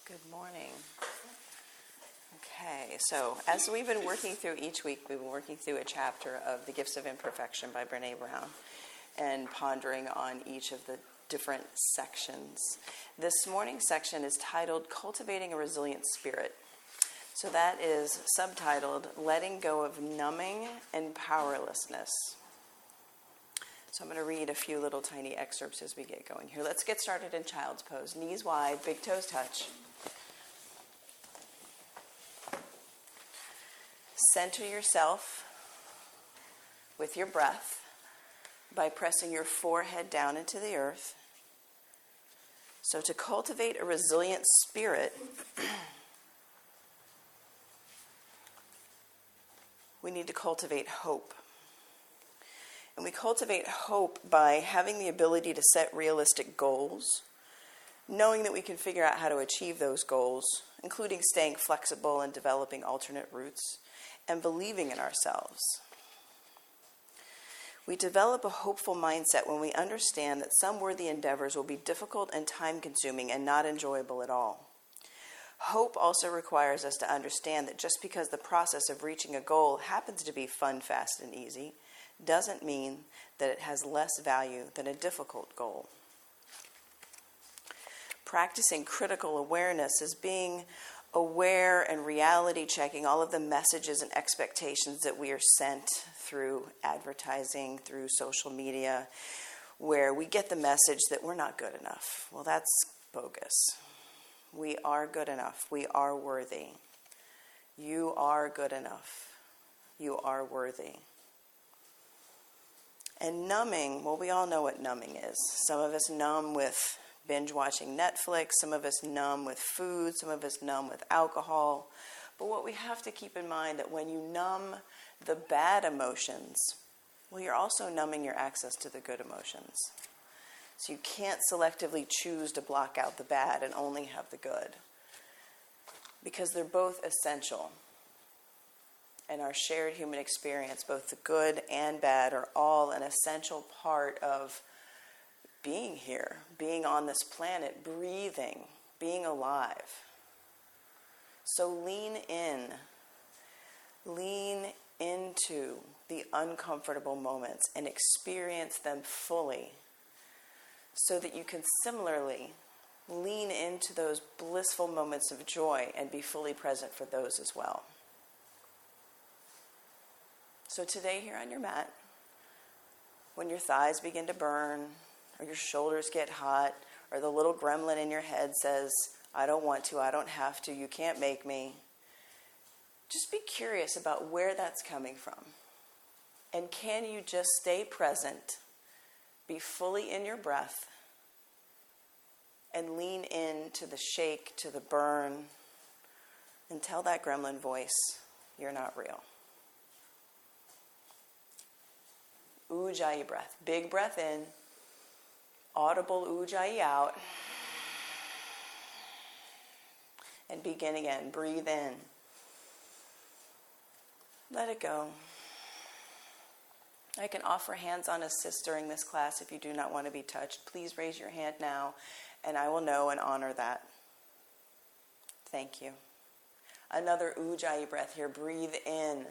Good morning. Okay, so as we've been working through each week, we've been working through a chapter of The Gifts of Imperfection by Brené Brown and pondering on each of the different sections. This morning's section is titled Cultivating a Resilient Spirit. So that is subtitled Letting Go of Numbing and Powerlessness. So I'm going to read a few little tiny excerpts as we get going here. Let's get started in child's pose. Knees wide, big toes touch. Center yourself with your breath by pressing your forehead down into the earth. So to cultivate a resilient spirit, we need to cultivate hope. And we cultivate hope by having the ability to set realistic goals, knowing that we can figure out how to achieve those goals, including staying flexible and developing alternate routes, and believing in ourselves. We develop a hopeful mindset when we understand that some worthy endeavors will be difficult and time-consuming and not enjoyable at all. Hope also requires us to understand that just because the process of reaching a goal happens to be fun, fast, and easy, doesn't mean that it has less value than a difficult goal. Practicing critical awareness is being aware and reality checking all of the messages and expectations that we are sent through advertising, through social media, where we get the message that we're not good enough. Well, that's bogus. We are good enough. We are worthy. You are good enough. You are worthy. And numbing, well, we all know what numbing is. Some of us numb with binge watching Netflix, some of us numb with food, some of us numb with alcohol. But what we have to keep in mind that when you numb the bad emotions, well, you're also numbing your access to the good emotions. So you can't selectively choose to block out the bad and only have the good, because they're both essential. And our shared human experience, both the good and bad, are all an essential part of being here, being on this planet, breathing, being alive. So lean into the uncomfortable moments and experience them fully, so that you can similarly lean into those blissful moments of joy and be fully present for those as well. So today here on your mat, when your thighs begin to burn, or your shoulders get hot, or the little gremlin in your head says, I don't want to, I don't have to, you can't make me, just be curious about where that's coming from. And can you just stay present, be fully in your breath, and lean in to the shake, to the burn, and tell that gremlin voice, you're not real. Ujjayi breath. Big breath in. Audible ujjayi out. And begin again. Breathe in. Let it go. I can offer hands-on assist during this class if you do not want to be touched. Please raise your hand now, and I will know and honor that. Thank you. Another ujjayi breath here. Breathe in.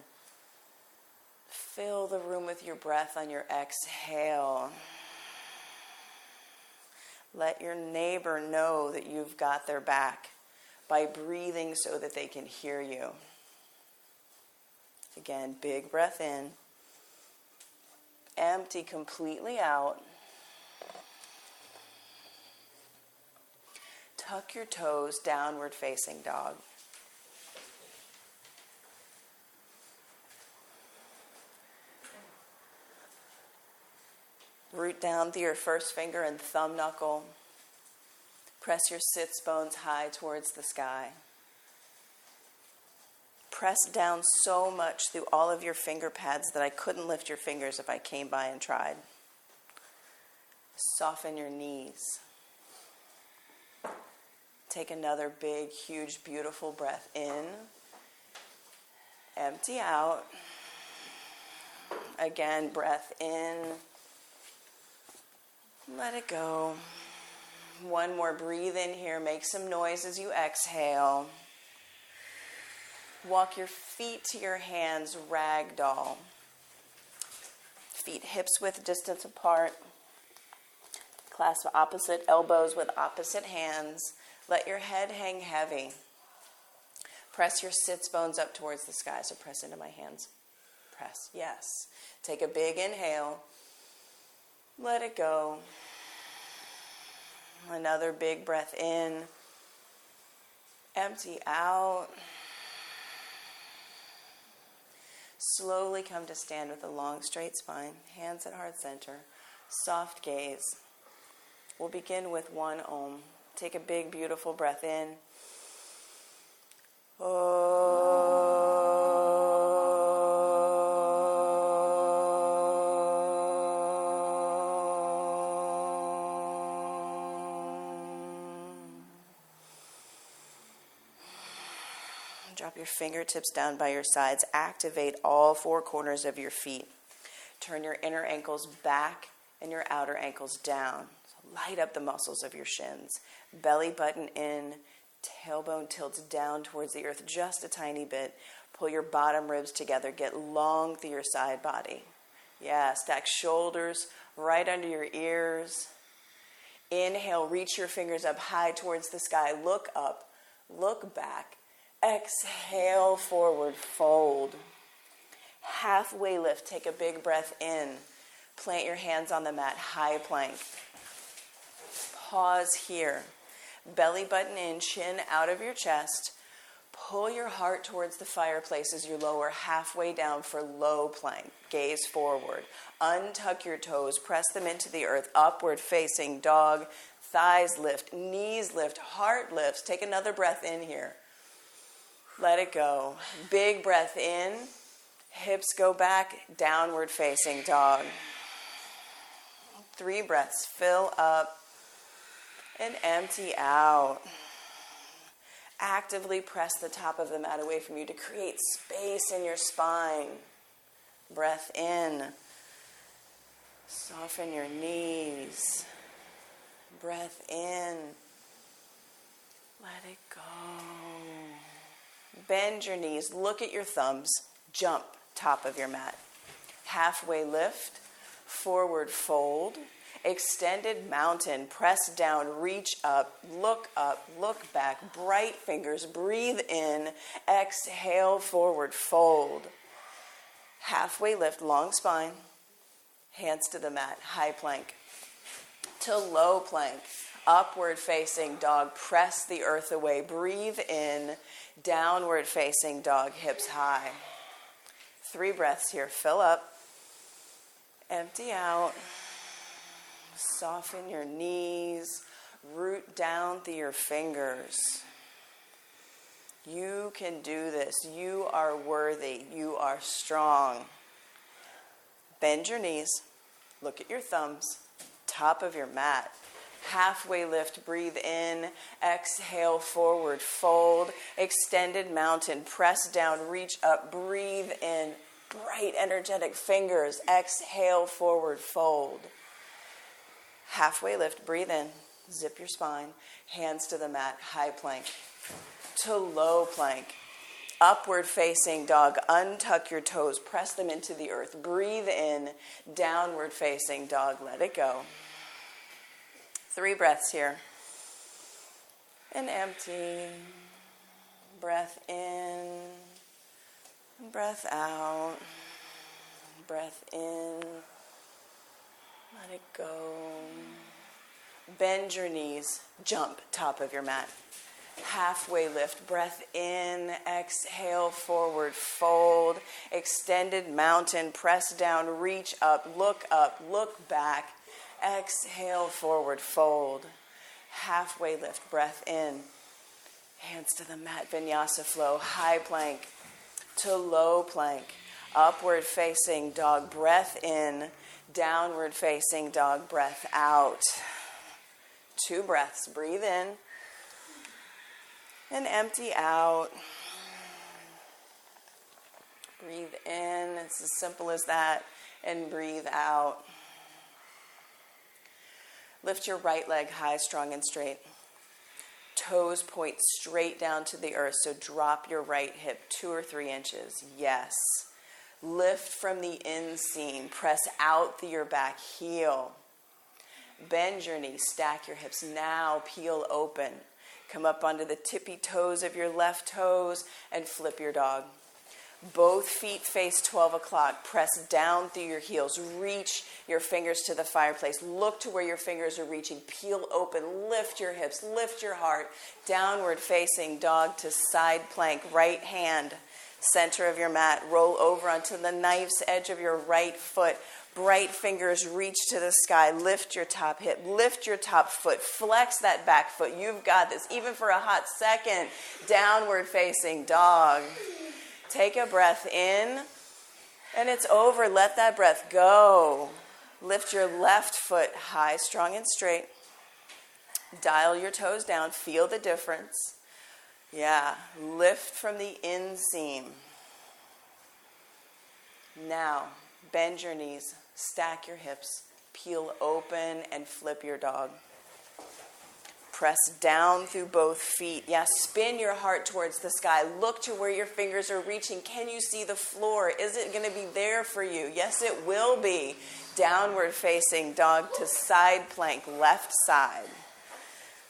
Fill the room with your breath on your exhale. Let your neighbor know that you've got their back by breathing so that they can hear you. Again, big breath in. Empty completely out. Tuck your toes, downward facing dog. Root down through your first finger and thumb knuckle. Press your sits bones high towards the sky. Press down so much through all of your finger pads that I couldn't lift your fingers if I came by and tried. Soften your knees. Take another big, huge, beautiful breath in. Empty out. Again, breath in. Let it go. One more, breathe in here, make some noise as you exhale. Walk your feet to your hands, ragdoll. Feet hips width distance apart. Clasp opposite elbows with opposite hands. Let your head hang heavy. Press your sits bones up towards the sky. So press into my hands. Press, yes. Take a big inhale. Let it go. Another big breath in. Empty out. Slowly come to stand with a long, straight spine. Hands at heart center. Soft gaze. We'll begin with one Om. Take a big, beautiful breath in. Drop your fingertips down by your sides. Activate all four corners of your feet. Turn your inner ankles back and your outer ankles down. So light up the muscles of your shins. Belly button in. Tailbone tilts down towards the earth just a tiny bit. Pull your bottom ribs together. Get long through your side body. Yeah, stack shoulders right under your ears. Inhale, reach your fingers up high towards the sky. Look up, look back. Exhale, forward, fold. Halfway lift, take a big breath in. Plant your hands on the mat, high plank. Pause here. Belly button in, chin out of your chest. Pull your heart towards the fireplace as you lower halfway down for low plank. Gaze forward. Untuck your toes, press them into the earth. Upward facing dog. Thighs lift, knees lift, heart lifts. Take another breath in here. Let it go. Big breath in. Hips go back. Downward facing dog. 3 breaths. Fill up and empty out. Actively press the top of the mat away from you to create space in your spine. Breath in. Soften your knees. Breath in. Let it go. Bend your knees, look at your thumbs, jump top of your mat. Halfway lift, forward fold, extended mountain, press down, reach up, look back, bright fingers, breathe in, exhale, forward fold. Halfway lift, long spine, hands to the mat, high plank to low plank. Upward facing dog, press the earth away, breathe in, downward facing dog, hips high. 3 breaths here, fill up, empty out, soften your knees, root down through your fingers. You can do this, you are worthy, you are strong. Bend your knees, look at your thumbs, top of your mat. Halfway lift, breathe in, exhale, forward, fold, extended mountain, press down, reach up, breathe in, bright energetic fingers, exhale, forward, fold. Halfway lift, breathe in, zip your spine, hands to the mat, high plank to low plank. Upward facing dog, untuck your toes, press them into the earth, breathe in, downward facing dog, let it go. 3 breaths here. And empty. Breath in. Breath out. Breath in. Let it go. Bend your knees. Jump top of your mat. Halfway lift. Breath in. Exhale. Forward. Fold. Extended mountain. Press down. Reach up. Look back. Exhale, forward, fold. Halfway lift, breath in. Hands to the mat, vinyasa flow. High plank to low plank. Upward facing dog, breath in. Downward facing dog, breath out. 2 breaths, breathe in. And empty out. Breathe in, it's as simple as that. And breathe out. Lift your right leg high, strong, and straight. Toes point straight down to the earth, so drop your right hip 2 or 3 inches. Yes. Lift from the inseam. Press out through your back heel. Bend your knees. Stack your hips. Now peel open. Come up onto the tippy toes of your left toes and flip your dog. Both feet face 12 o'clock. Press down through your heels. Reach your fingers to the fireplace. Look to where your fingers are reaching. Peel open. Lift your hips. Lift your heart. Downward facing dog to side plank. Right hand, center of your mat. Roll over onto the knife's edge of your right foot. Bright fingers reach to the sky. Lift your top hip. Lift your top foot. Flex that back foot. You've got this. Even for a hot second. Downward facing dog. Take a breath in, and it's over. Let that breath go. Lift your left foot high, strong, and straight. Dial your toes down. Feel the difference. Yeah. Lift from the inseam. Now, bend your knees. Stack your hips. Peel open and flip your dog. Press down through both feet. Yeah, spin your heart towards the sky. Look to where your fingers are reaching. Can you see the floor? Is it going to be there for you? Yes, it will be. Downward facing dog to side plank, left side.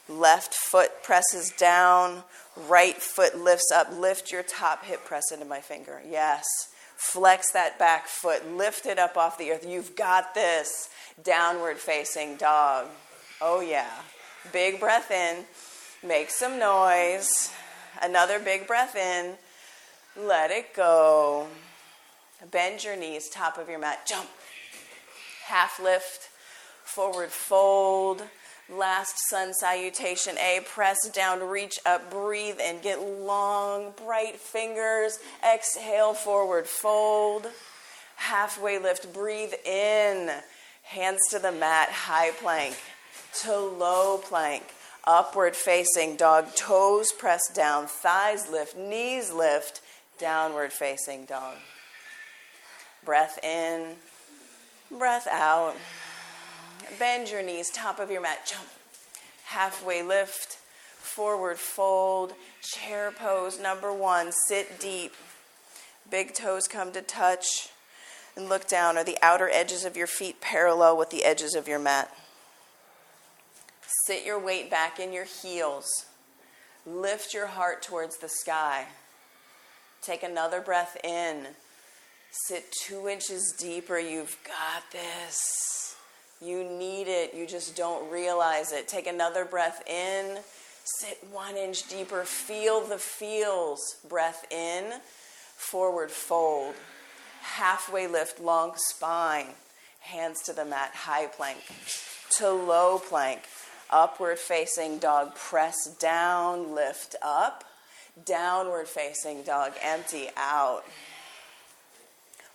Left foot presses down. Right foot lifts up. Lift your top hip, press into my finger. Yes. Flex that back foot. Lift it up off the earth. You've got this. Downward facing dog. Oh, yeah. Big breath in. Make some noise. Another big breath in. Let it go. Bend your knees, top of your mat. Jump. Half lift. Forward fold. Last sun salutation A. Press down, reach up, breathe in. Get long, bright fingers. Exhale, forward fold. Halfway lift, breathe in. Hands to the mat, high plank to low plank. Upward facing dog, toes press down, thighs lift, knees lift. Downward facing dog. Breath in, breath out. Bend your knees, top of your mat, jump. Halfway lift, forward fold, chair pose number 1. Sit deep. Big toes come to touch and look down. Are the outer edges of your feet parallel with the edges of your mat? Sit your weight back in your heels. Lift your heart towards the sky. Take another breath in. Sit 2 inches deeper. You've got this. You need it. You just don't realize it. Take another breath in. Sit 1 inch deeper. Feel the feels. Breath in. Forward fold. Halfway lift, long spine. Hands to the mat, high plank to low plank. Upward facing dog, press down, lift up. Downward facing dog, empty out.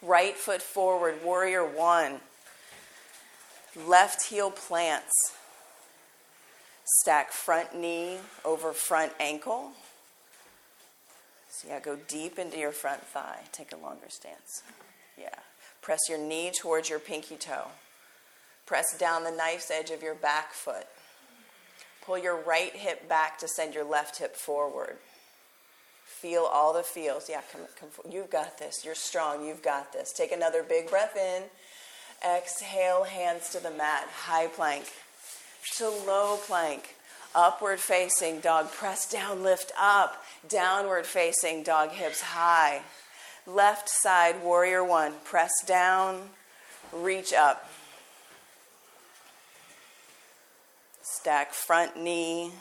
Right foot forward, warrior 1. Left heel plants. Stack front knee over front ankle. So yeah, go deep into your front thigh. Take a longer stance. Yeah. Press your knee towards your pinky toe. Press down the knife's edge of your back foot. Pull your right hip back to send your left hip forward. Feel all the feels. Yeah, come. You've got this. You're strong. You've got this. Take another big breath in. Exhale, hands to the mat. High plank to low plank. Upward facing dog. Press down, lift up. Downward facing dog, hips high. Left side, warrior 1. Press down, reach up. Stack front knee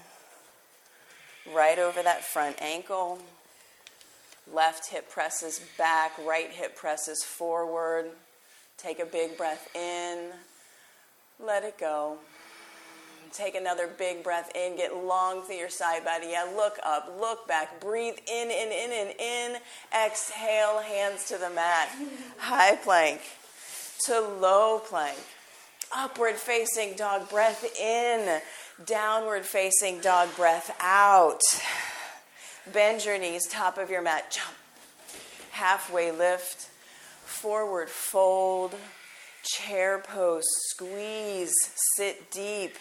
right over that front ankle. Left hip presses back, right hip presses forward. Take a big breath in. Let it go. Take another big breath in. Get long through your side body. Yeah, look up, look back. Breathe in. Exhale, hands to the mat. High plank to low plank. Upward facing dog, breath in. Downward facing dog, breath out. Bend your knees, top of your mat, jump. Halfway lift, forward fold, Chair pose, squeeze, sit deep.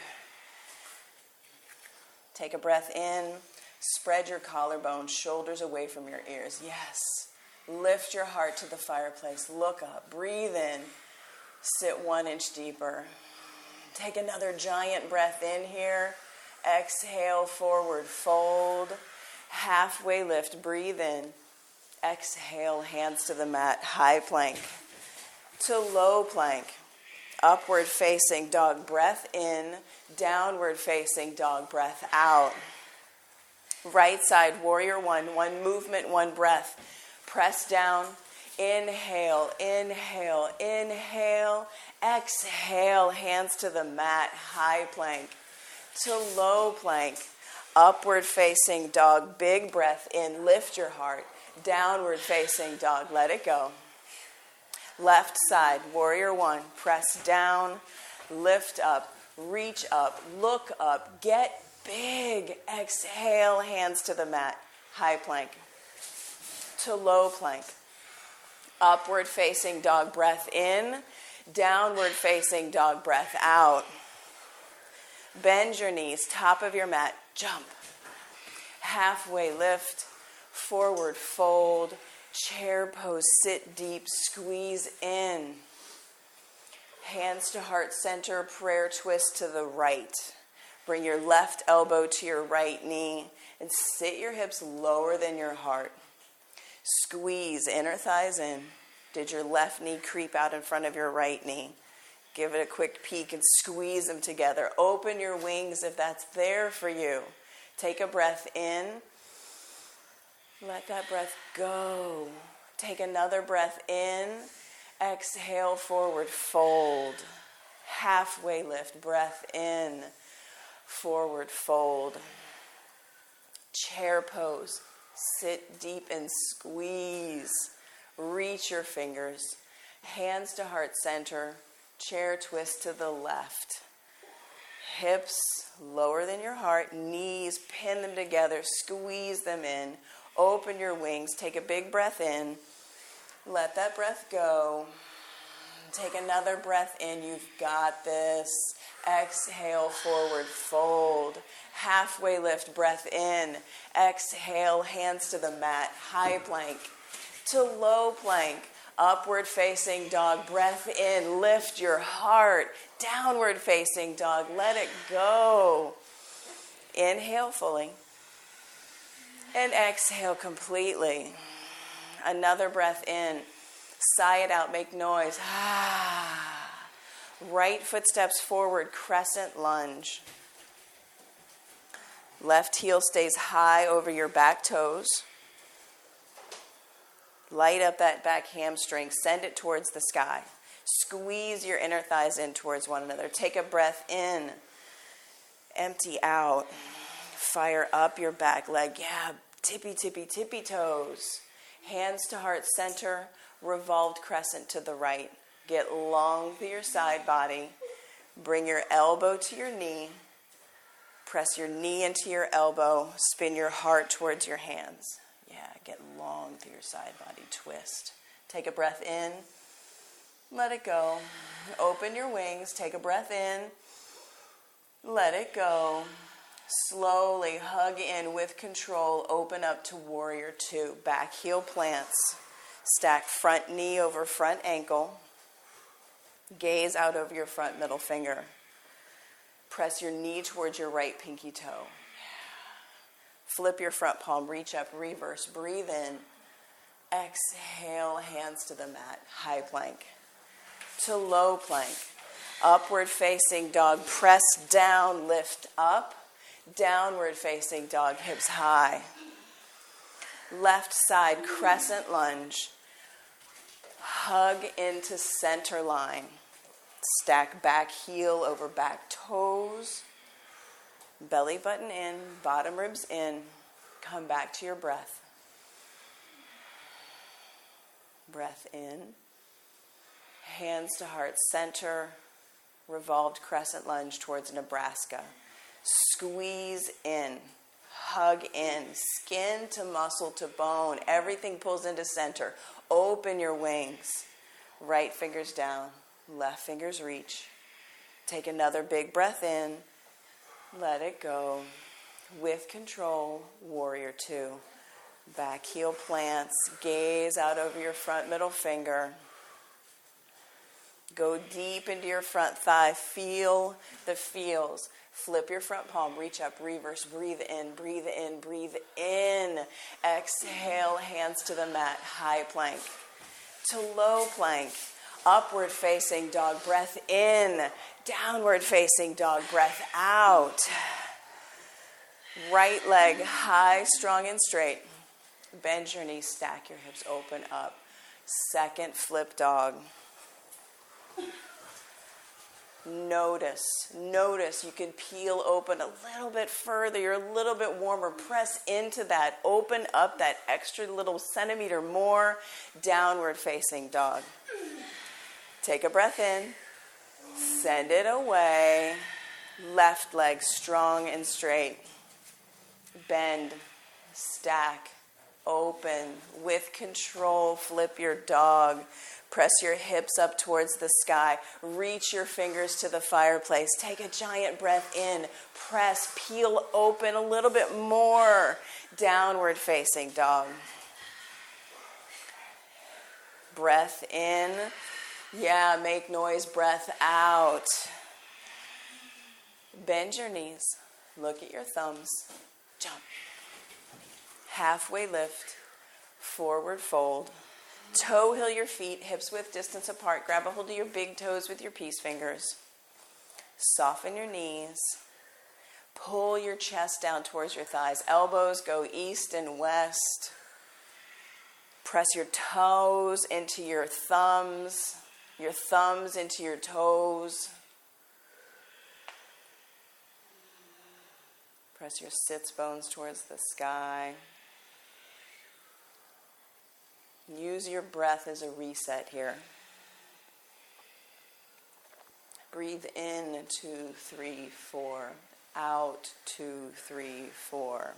Take a breath in, spread your collarbone, shoulders away from your ears. Yes. Lift your heart to the fireplace. Look up, breathe in, sit 1 inch deeper. Take another giant breath in here. Exhale, forward fold. Halfway lift, breathe in. Exhale, hands to the mat, high plank to low plank. Upward facing dog, breath in. Downward facing dog, breath out. Right side, warrior one. One movement, one breath. Press down. Inhale, inhale, inhale. Exhale, hands to the mat, high plank to low plank. Upward facing dog, big breath in, lift your heart. Downward facing dog, let it go. Left side, warrior one, press down, lift up, reach up, look up, get big. Exhale, hands to the mat, high plank to low plank. Upward facing dog, breath in. Downward facing dog, breath out. Bend your knees, top of your mat, jump. Halfway lift, forward fold, chair pose, sit deep, squeeze in. Hands to heart center, prayer twist to the right. Bring your left elbow to your right knee and sit your hips lower than your heart. Squeeze inner thighs in. Did your left knee creep out in front of your right knee? Give it a quick peek and squeeze them together. Open your wings if that's there for you. Take a breath in. Let that breath go. Take another breath in. Exhale, forward fold. Halfway lift, breath in. Forward fold. Chair pose. Sit deep and squeeze. Reach your fingers. Hands to heart center. Chair twist to the left. Hips lower than your heart. Knees, pin them together. Squeeze them in. Open your wings. Take a big breath in. Let that breath go. Take another breath in. You've got this. Exhale, forward fold. Halfway lift, breath in. Exhale, hands to the mat. High plank to low plank. Upward facing dog, breath in. Lift your heart. Downward facing dog, let it go. Inhale fully. And exhale completely. Another breath in. Sigh it out, make noise. Right foot steps forward, crescent lunge. Left heel stays high over your back toes. Light up that back hamstring, send it towards the sky. Squeeze your inner thighs in towards one another. Take a breath in. Empty out. Fire up your back leg. Yeah, tippy, tippy, tippy toes. Hands to heart center, revolved crescent to the right. Get long through your side body. Bring your elbow to your knee. Press your knee into your elbow. Spin your heart towards your hands. Yeah, get long through your side body. Twist. Take a breath in. Let it go. Open your wings. Take a breath in. Let it go. Slowly hug in with control. Open up to warrior two. Back heel plants. Stack front knee over front ankle. Gaze out over your front middle finger. Press your knee towards your right pinky toe. Flip your front palm. Reach up. Reverse. Breathe in. Exhale. Hands to the mat. High plank to low plank. Upward facing dog. Press down. Lift up. Downward facing dog, hips high. Left side crescent lunge. Hug into center line. Stack back heel over back toes. Belly button in, bottom ribs in. Come back to your breath. Breath in. Hands to heart center. Revolved crescent lunge towards Nebraska. Squeeze in, hug in, skin to muscle to bone. Everything pulls into center. Open your wings. Right fingers down, Left fingers reach. Take another big breath in. Let it go. With control, warrior two. Back heel plants. Gaze out over your front middle finger. Go deep into your front thigh. Feel the feels. Flip your front palm. Reach up. Reverse. Breathe in. Breathe in. Breathe in. Exhale. Hands to the mat. High plank. To low plank. Upward facing dog. Breath in. Downward facing dog. Breath out. Right leg high, strong, and straight. Bend your knees. Stack your hips. Open up. Second flip dog. Notice you can peel open a little bit further. You're a little bit warmer. Press into that. Open up that extra little centimeter more. Downward facing dog. Take a breath in. Send it away. Left leg strong and straight. Bend. Stack. Open. With control. Flip your dog. Press your hips up towards the sky. Reach your fingers to the fireplace. Take a giant breath in. Press, peel open a little bit more. Downward facing dog. Breath in. Yeah, make noise. Breath out. Bend your knees. Look at your thumbs. Jump. Halfway lift. Forward fold. Toe heel your feet, hips width distance apart. Grab a hold of your big toes with your peace fingers. Soften your knees. Pull your chest down towards your thighs. Elbows go east and west. Press your toes into your thumbs into your toes. Press your sits bones towards the sky. Use your breath as a reset here. Breathe in, 2, 3, 4. Out, 2, 3, 4.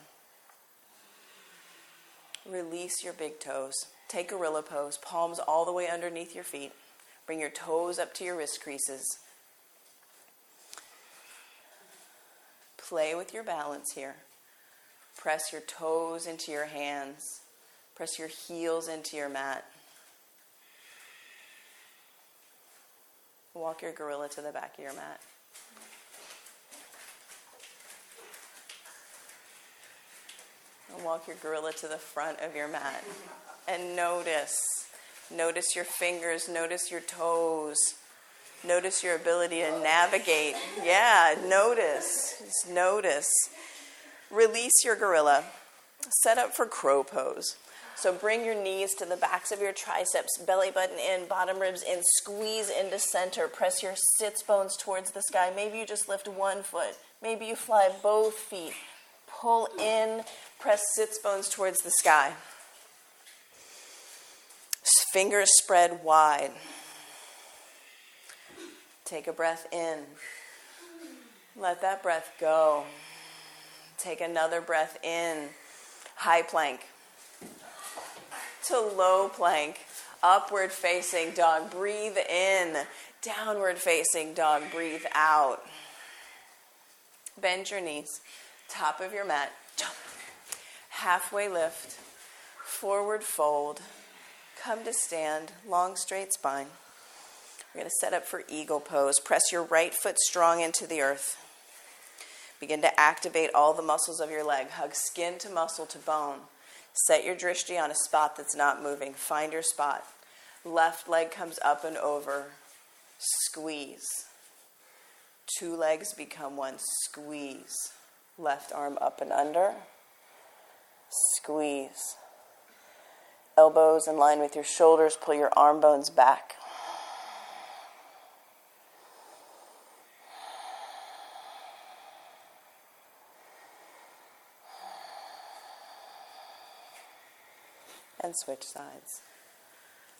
Release your big toes. Take gorilla pose. Palms all the way underneath your feet. Bring your toes up to your wrist creases. Play with your balance here. Press your toes into your hands. Press your heels into your mat. Walk your gorilla to the back of your mat. And walk your gorilla to the front of your mat. And notice your fingers, notice your toes. Notice your ability to navigate. Yeah, notice. Just notice. Release your gorilla. Set up for crow pose. So bring your knees to the backs of your triceps, belly button in, bottom ribs in, squeeze into center. Press your sits bones towards the sky. Maybe you just lift one foot. Maybe you fly both feet. Pull in, press sits bones towards the sky. Fingers spread wide. Take a breath in. Let that breath go. Take another breath in. High plank. To low plank, upward facing dog, breathe in, downward facing dog, breathe out. Bend your knees, top of your mat, jump. Halfway lift, forward fold, come to stand, long straight spine. We're going to set up for eagle pose. Press your right foot strong into the earth. Begin to activate all the muscles of your leg. Hug skin to muscle to bone. Set your drishti on a spot that's not moving. Find your spot. Left leg comes up and over. Squeeze. Two legs become one. Squeeze. Left arm up and under. Squeeze. Elbows in line with your shoulders. Pull your arm bones back. And switch sides.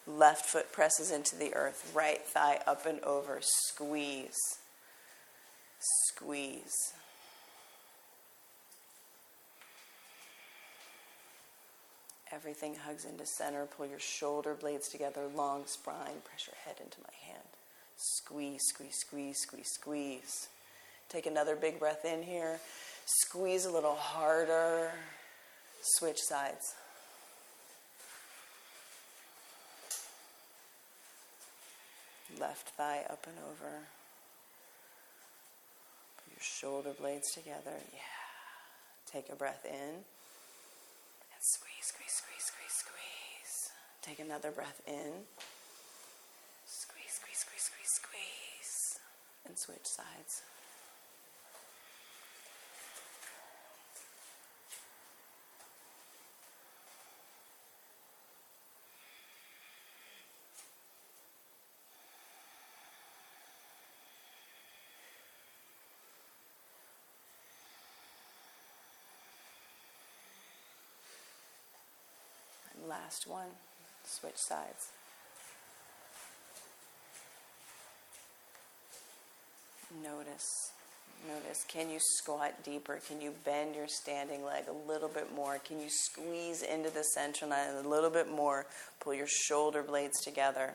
Left foot presses into the earth. Right thigh up and over. Squeeze. Squeeze. Everything hugs into center. Pull your shoulder blades together. Long spine. Press your head into my hand. Squeeze, squeeze, squeeze, squeeze, squeeze. Take another big breath in here. Squeeze a little harder. Switch sides. Left thigh up and over. Put your shoulder blades together. Yeah. Take a breath in. And squeeze, squeeze, squeeze, squeeze, squeeze. Take another breath in. Squeeze, squeeze, squeeze, squeeze, squeeze. And switch sides. Last one, switch sides. Notice, can you squat deeper? Can you bend your standing leg a little bit more? Can you squeeze into the center line a little bit more? Pull your shoulder blades together.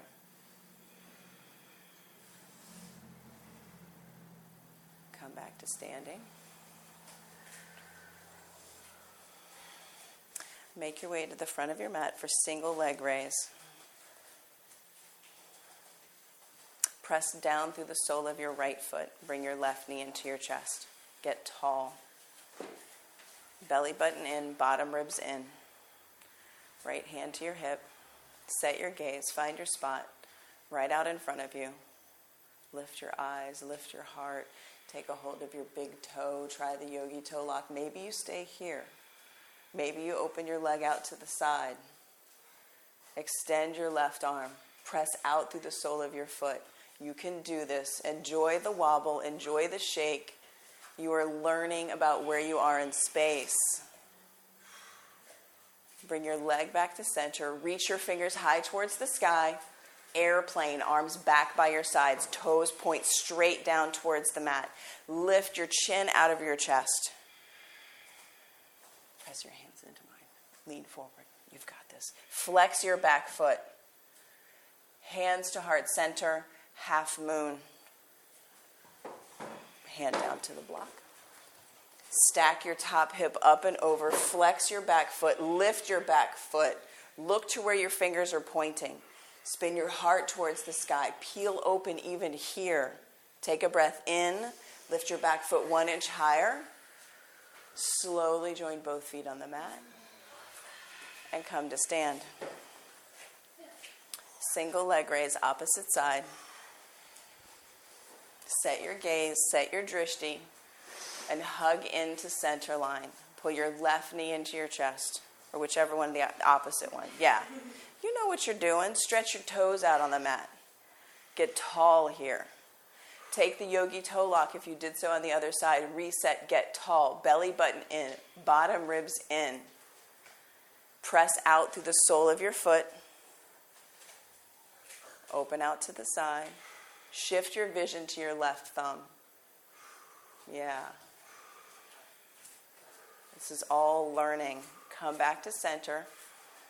Come back to standing. Make your way to the front of your mat for single leg raise. Press down through the sole of your right foot. Bring your left knee into your chest. Get tall. Belly button in, bottom ribs in. Right hand to your hip. Set your gaze. Find your spot right out in front of you. Lift your eyes, lift your heart. Take a hold of your big toe. Try the yogi toe lock. Maybe you stay here. Maybe you open your leg out to the side. Extend your left arm. Press out through the sole of your foot. You can do this. Enjoy the wobble. Enjoy the shake. You are learning about where you are in space. Bring your leg back to center. Reach your fingers high towards the sky. Airplane, arms back by your sides. Toes point straight down towards the mat. Lift your chin out of your chest. Press your hands into mine. Lean forward. You've got this. Flex your back foot. Hands to heart center. Half moon. Hand down to the block. Stack your top hip up and over. Flex your back foot. Lift your back foot. Look to where your fingers are pointing. Spin your heart towards the sky. Peel open even here. Take a breath in. Lift your back foot 1 inch higher. Slowly join both feet on the mat and come to stand. Single leg raise, opposite side. Set your gaze, set your drishti, and hug into center line. Pull your left knee into your chest, or whichever one, the opposite one. Yeah. You know what you're doing. Stretch your toes out on the mat. Get tall here. Take the yogi toe lock if you did so on the other side. Reset, get tall. Belly button in. Bottom ribs in. Press out through the sole of your foot. Open out to the side. Shift your vision to your left thumb. Yeah. This is all learning. Come back to center.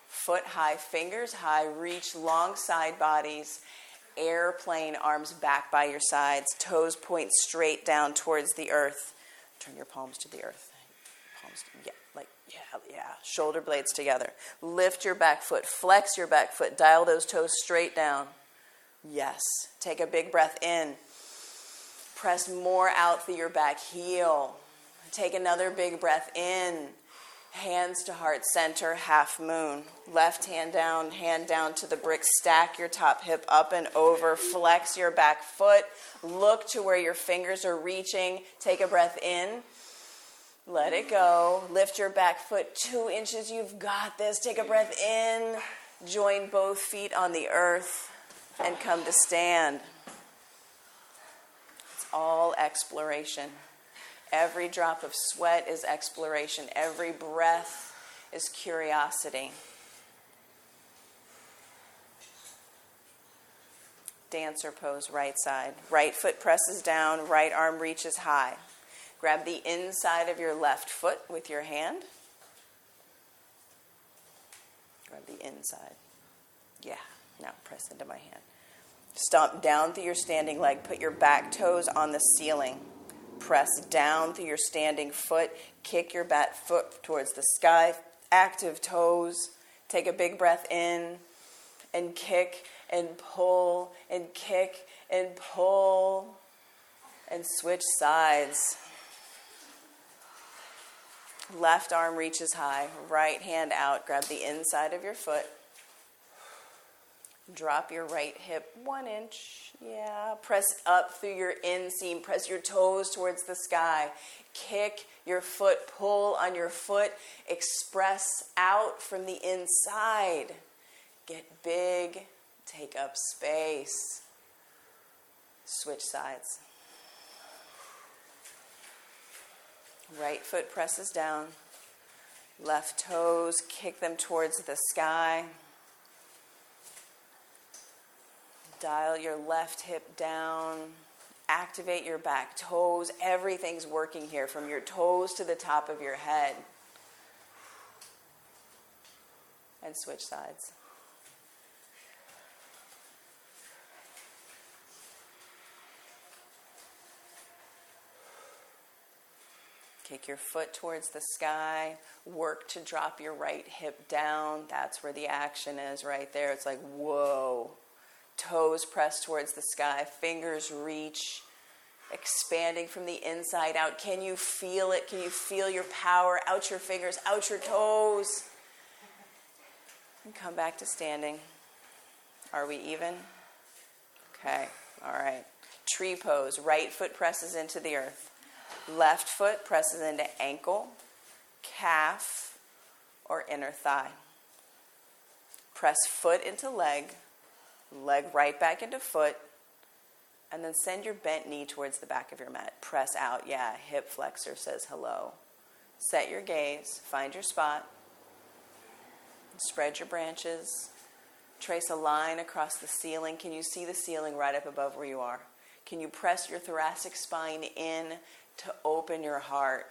Foot high, fingers high. Reach long side bodies. Airplane, arms back by your sides. Toes point straight down towards the earth. Turn your palms to the earth. Palms to, yeah. Shoulder blades together. Lift your back foot. Flex your back foot. Dial those toes straight down. Yes. Take a big breath in. Press more out through your back heel. Take another big breath in. Hands to heart center, half moon. Left hand down to the brick. Stack your top hip up and over. Flex your back foot. Look to where your fingers are reaching. Take a breath in. Let it go. Lift your back foot 2 inches. You've got this. Take a breath in. Join both feet on the earth and come to stand. It's all exploration. Every drop of sweat is exploration. Every breath is curiosity. Dancer pose, right side. Right foot presses down, right arm reaches high. Grab the inside of your left foot with your hand. Grab the inside. Yeah, now press into my hand. Stomp down through your standing leg. Put your back toes on the ceiling. Press down through your standing foot. Kick your back foot towards the sky. Active toes. Take a big breath in and kick and pull and kick and pull and switch sides. Left arm reaches high. Right hand out. Grab the inside of your foot. Drop your right hip 1 inch. Yeah. Press up through your inseam. Press your toes towards the sky. Kick your foot. Pull on your foot. Express out from the inside. Get big. Take up space. Switch sides. Right foot presses down. Left toes, kick them towards the sky. Dial your left hip down. Activate your back toes. Everything's working here from your toes to the top of your head. And switch sides. Kick your foot towards the sky. Work to drop your right hip down. That's where the action is right there. It's like, whoa. Toes press towards the sky. Fingers reach. Expanding from the inside out. Can you feel it? Can you feel your power? Out your fingers, out your toes. And come back to standing. Are we even? Okay, all right. Tree pose. Right foot presses into the earth. Left foot presses into ankle, calf, or inner thigh. Press foot into leg, leg right back into foot, and then send your bent knee towards the back of your mat. Press out, yeah, hip flexor says hello. Set your gaze, find your spot, spread your branches, trace a line across the ceiling. Can you see the ceiling right up above where you are? Can you press your thoracic spine in to open your heart?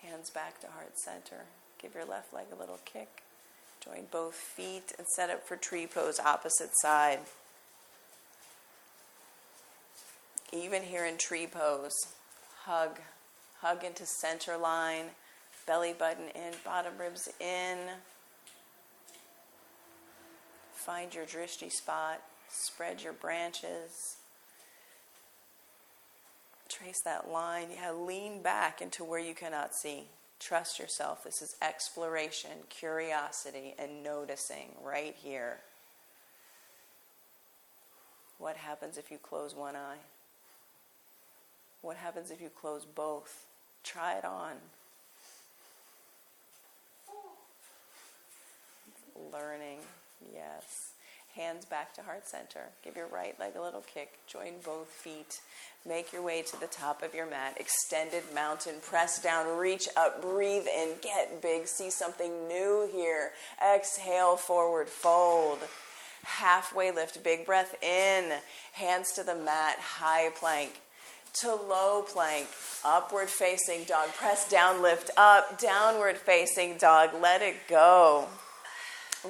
Hands back to heart center. Give your left leg a little kick. Join both feet and set up for tree pose, opposite side. Even here in tree pose, hug into center line. Belly button in, bottom ribs in. Find your drishti spot. Spread your branches. Trace that line. Yeah, lean back into where you cannot see. Trust yourself. This is exploration, curiosity, and noticing right here. What happens if you close one eye? What happens if you close both? Try it on. Learning, yes. Hands back to heart center. Give your right leg a little kick. Join both feet. Make your way to the top of your mat. Extended mountain. Press down. Reach up. Breathe in. Get big. See something new here. Exhale. Forward fold. Halfway lift. Big breath in. Hands to the mat. High plank to low plank. Upward facing dog. Press down. Lift up. Downward facing dog. Let it go.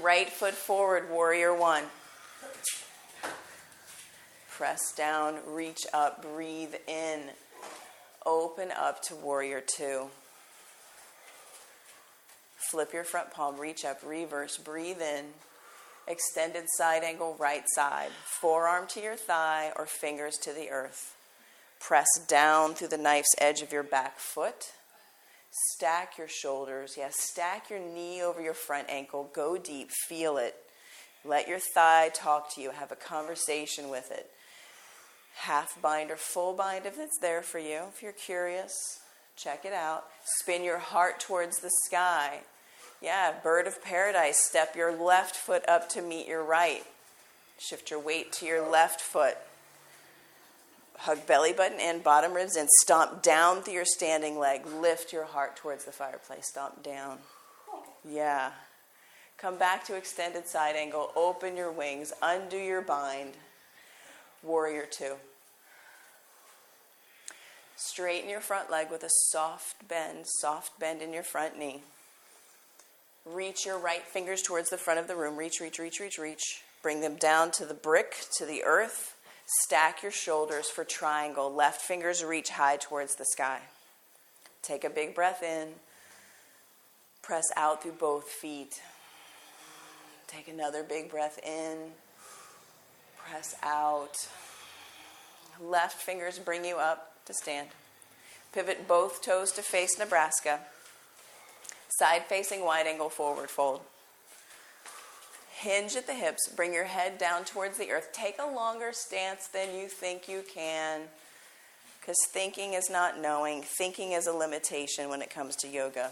Right foot forward, warrior one. Press down, reach up, breathe in. Open up to warrior two. Flip your front palm, reach up, reverse, breathe in. Extended side angle, right side. Forearm to your thigh or fingers to the earth. Press down through the knife's edge of your back foot. Stack your shoulders. Yes, stack your knee over your front ankle. Go deep. Feel it. Let your thigh talk to you. Have a conversation with it. Half bind or full bind if it's there for you. If you're curious, check it out. Spin your heart towards the sky. Yeah, bird of paradise. Step your left foot up to meet your right. Shift your weight to your left foot. Hug belly button in, bottom ribs in. Stomp down through your standing leg. Lift your heart towards the fireplace. Stomp down. Yeah. Come back to extended side angle. Open your wings. Undo your bind. Warrior two. Straighten your front leg with a soft bend in your front knee. Reach your right fingers towards the front of the room. Reach, reach, reach, reach, reach. Bring them down to the brick, to the earth. Stack your shoulders for triangle. Left fingers reach high towards the sky. Take a big breath in. Press out through both feet. Take another big breath in. Press out. Left fingers bring you up to stand. Pivot both toes to face Nebraska. Side facing wide angle forward fold. Hinge at the hips. Bring your head down towards the earth. Take a longer stance than you think you can, because thinking is not knowing. Thinking is a limitation when it comes to yoga.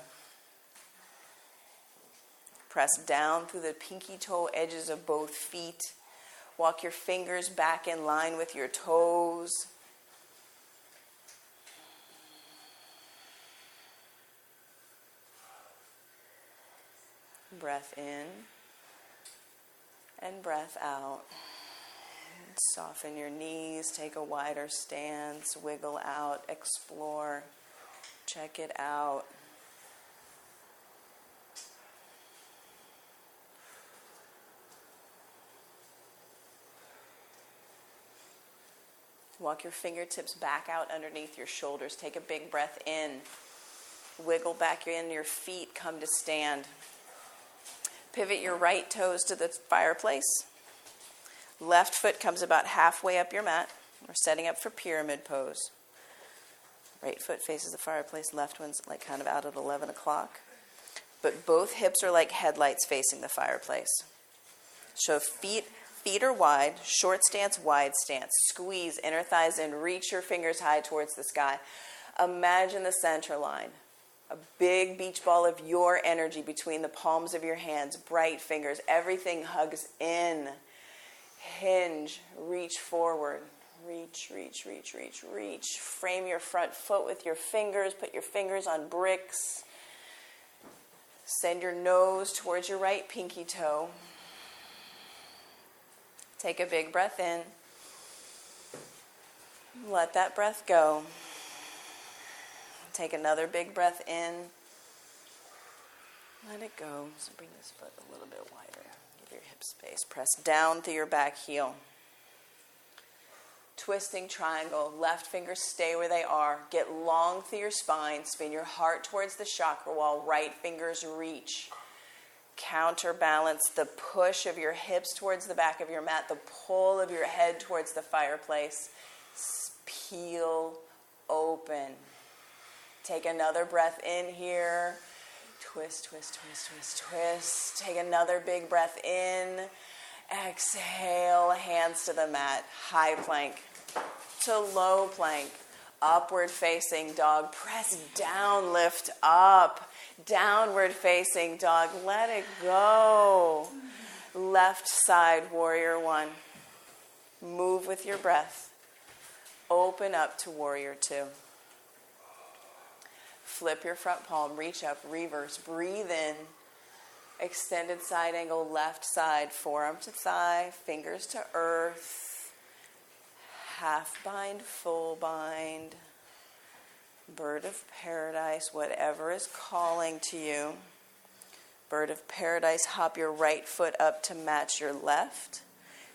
Press down through the pinky toe edges of both feet. Walk your fingers back in line with your toes. Breath in and breath out. Soften your knees, take a wider stance, wiggle out, explore, check it out. Walk your fingertips back out underneath your shoulders. Take a big breath in. Wiggle back in your feet, come to stand. Pivot your right toes to the fireplace. Left foot comes about halfway up your mat. We're setting up for pyramid pose. Right foot faces the fireplace. Left one's like kind of out at 11 o'clock. But both hips are like headlights facing the fireplace. So feet are wide. Short stance, wide stance. Squeeze inner thighs in. Reach your fingers high towards the sky. Imagine the center line. A big beach ball of your energy between the palms of your hands. Bright fingers. Everything hugs in. Hinge. Reach forward. Reach, reach, reach, reach, reach. Frame your front foot with your fingers. Put your fingers on bricks. Send your nose towards your right pinky toe. Take a big breath in. Let that breath go. Take another big breath in. Let it go. So bring this foot a little bit wider. Give your hip space. Press down through your back heel. Twisting triangle. Left fingers stay where they are. Get long through your spine. Spin your heart towards the chakra wall. Right fingers reach. Counterbalance the push of your hips towards the back of your mat. The pull of your head towards the fireplace. Peel open. Take another breath in here. Twist, twist, twist, twist, twist. Take another big breath in. Exhale, hands to the mat. High plank to low plank. Upward facing dog. Press down, lift up. Downward facing dog. Let it go. Left side, warrior one. Move with your breath. Open up to warrior two. Flip your front palm, reach up, reverse, breathe in. Extended side angle, left side, forearm to thigh, fingers to earth. Half bind, full bind. Bird of paradise, whatever is calling to you. Bird of paradise, hop your right foot up to match your left.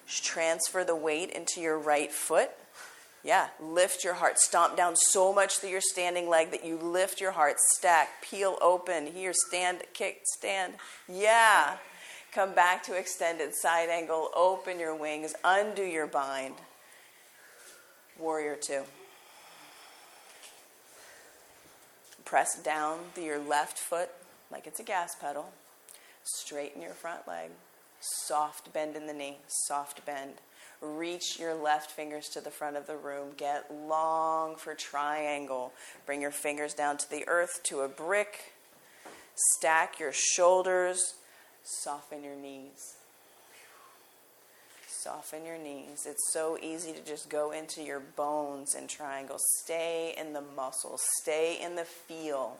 Transfer the weight into your right foot. Yeah, lift your heart. Stomp down so much through your standing leg that you lift your heart. Stack, peel open. Here, stand, kick, stand. Yeah. Come back to extended side angle. Open your wings. Undo your bind. Warrior two. Press down through your left foot like it's a gas pedal. Straighten your front leg. Soft bend in the knee. Soft bend. Reach your left fingers to the front of the room. Get long for triangle. Bring your fingers down to the earth, to a brick. Stack your shoulders. Soften your knees. Soften your knees. It's so easy to just go into your bones in triangle. Stay in the muscles. Stay in the feel.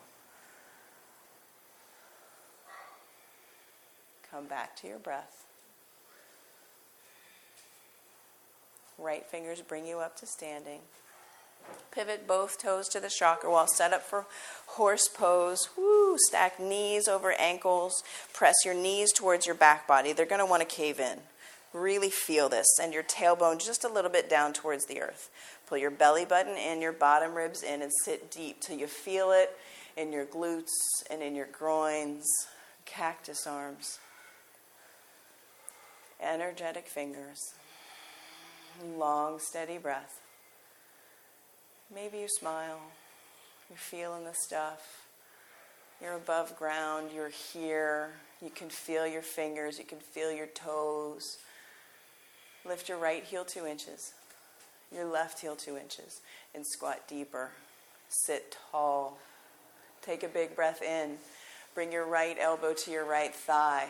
Come back to your breath. Right fingers bring you up to standing. Pivot both toes to the chakra wall. Set up for horse pose. Woo! Stack knees over ankles. Press your knees towards your back body. They're going to want to cave in. Really feel this. Send your tailbone just a little bit down towards the earth. Pull your belly button in, your bottom ribs in, and sit deep till you feel it in your glutes and in your groins. Cactus arms. Energetic fingers. Long, steady breath. Maybe you smile. You're feeling the stuff. You're above ground. You're here. You can feel your fingers. You can feel your toes. Lift your right heel 2 inches. Your left heel 2 inches. And squat deeper. Sit tall. Take a big breath in. Bring your right elbow to your right thigh.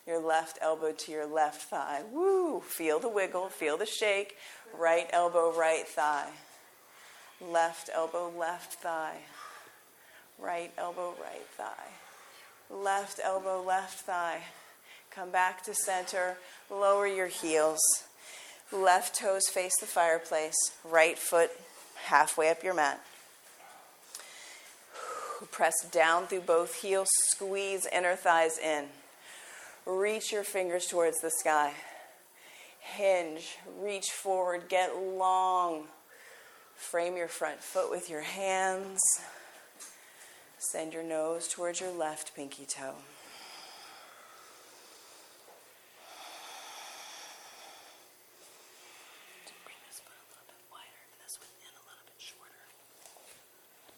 Your left elbow to your left thigh. Woo! Feel the wiggle. Feel the shake. Right elbow, right thigh. Left elbow, left thigh. Right elbow, right thigh. Left elbow, left thigh. Come back to center. Lower your heels. Left toes face the fireplace. Right foot halfway up your mat. Press down through both heels. Squeeze inner thighs in. Reach your fingers towards the sky. Hinge. Reach forward. Get long. Frame your front foot with your hands. Send your nose towards your left pinky toe. Bring this foot a little bit wider and this one in a little bit shorter.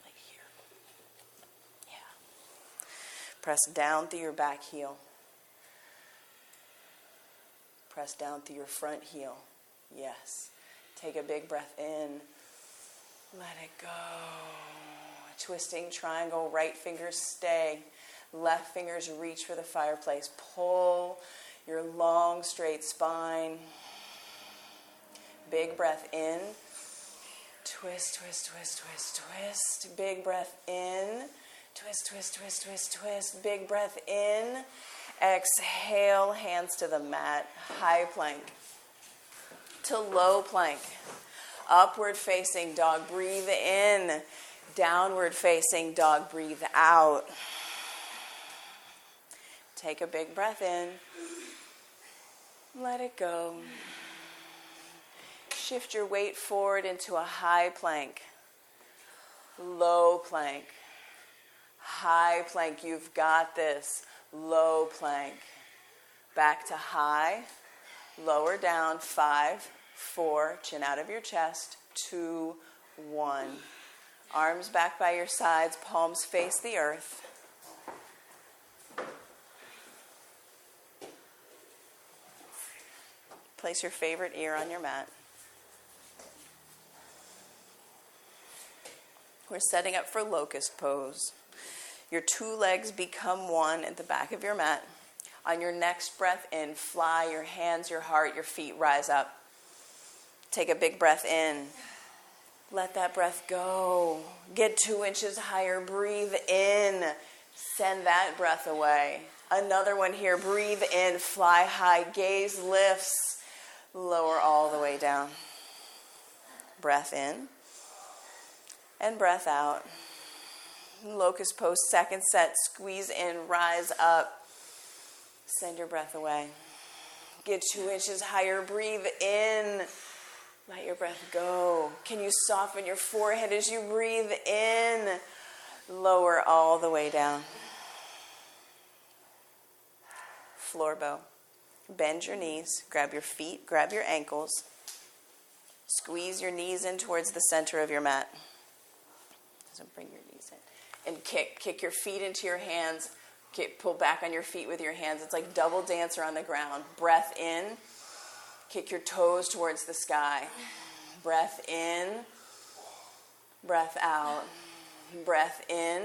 Like here. Yeah. Press down through your back heel. Press down through your front heel. Yes. Take a big breath in. Let it go. Twisting triangle, right fingers stay. Left fingers reach for the fireplace. Pull your long, straight spine. Big breath in. Twist, twist, twist, twist, twist. Big breath in. Twist, twist, twist, twist, twist. Big breath in. Exhale, hands to the mat. High plank to low plank. Upward facing dog, breathe in. Downward facing dog, breathe out. Take a big breath in. Let it go. Shift your weight forward into a high plank. Low plank. High plank, you've got this. Low plank. Back to high. Lower down. 5, 4, chin out of your chest. 2, 1. Arms back by your sides, palms face the earth. Place your favorite ear on your mat. We're setting up for locust pose. Your 2 legs become one at the back of your mat. On your next breath in, fly, your hands, your heart, your feet rise up. Take a big breath in. Let that breath go. Get 2 inches higher. Breathe in. Send that breath away. Another one here. Breathe in. Fly high. Gaze lifts. Lower all the way down. Breath in. And breath out. Locust pose, second set. Squeeze in. Rise up. Send your breath away. Get 2 inches higher. Breathe in. Let your breath go. Can you soften your forehead as you breathe in? Lower all the way down. Floor bow. Bend your knees. Grab your feet. Grab your ankles. Squeeze your knees in towards the center of your mat. So bring your knees in. And kick. Kick your feet into your hands. Pull back on your feet with your hands. It's like double dancer on the ground. Breath in. Kick your toes towards the sky. Breath in. Breath out. Breath in.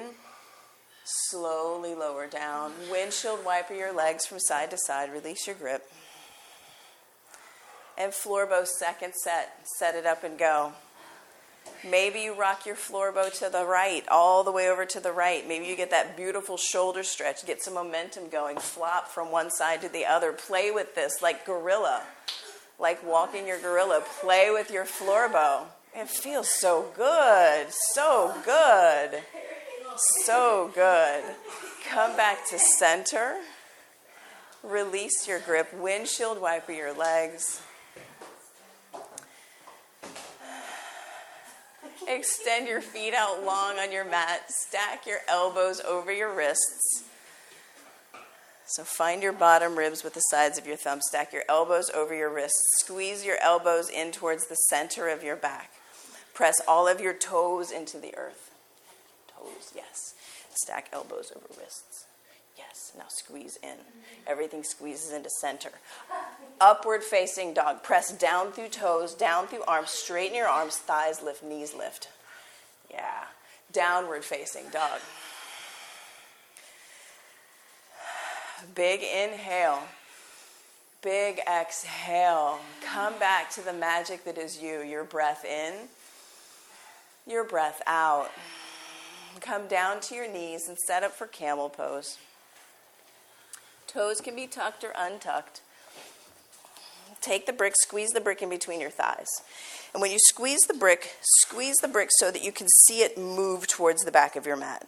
Slowly lower down. Windshield wiper your legs from side to side. Release your grip. And floor bow, second set. Set it up and go. Maybe you rock your floor bow to the right, all the way over to the right. Maybe you get that beautiful shoulder stretch. Get some momentum going. Flop from one side to the other. Play with this like gorilla. Like walking your gorilla. Play with your floor bow. It feels so good, so good, so good. Come back to center. Release your grip. Windshield wiper your legs. Extend your feet out long on your mat. Stack your elbows over your wrists. So find your bottom ribs with the sides of your thumbs. Stack your elbows over your wrists. Squeeze your elbows in towards the center of your back. Press all of your toes into the earth. Toes, yes. Stack elbows over wrists. Yes. Now squeeze in. Everything squeezes into center. Upward facing dog. Press down through toes, down through arms. Straighten your arms, thighs lift, knees lift. Yeah. Downward facing dog. Big inhale. Big exhale. Come back to the magic that is you. Your breath in. Your breath out. Come down to your knees and set up for camel pose. Toes can be tucked or untucked. Take the brick, squeeze the brick in between your thighs. And when you squeeze the brick so that you can see it move towards the back of your mat.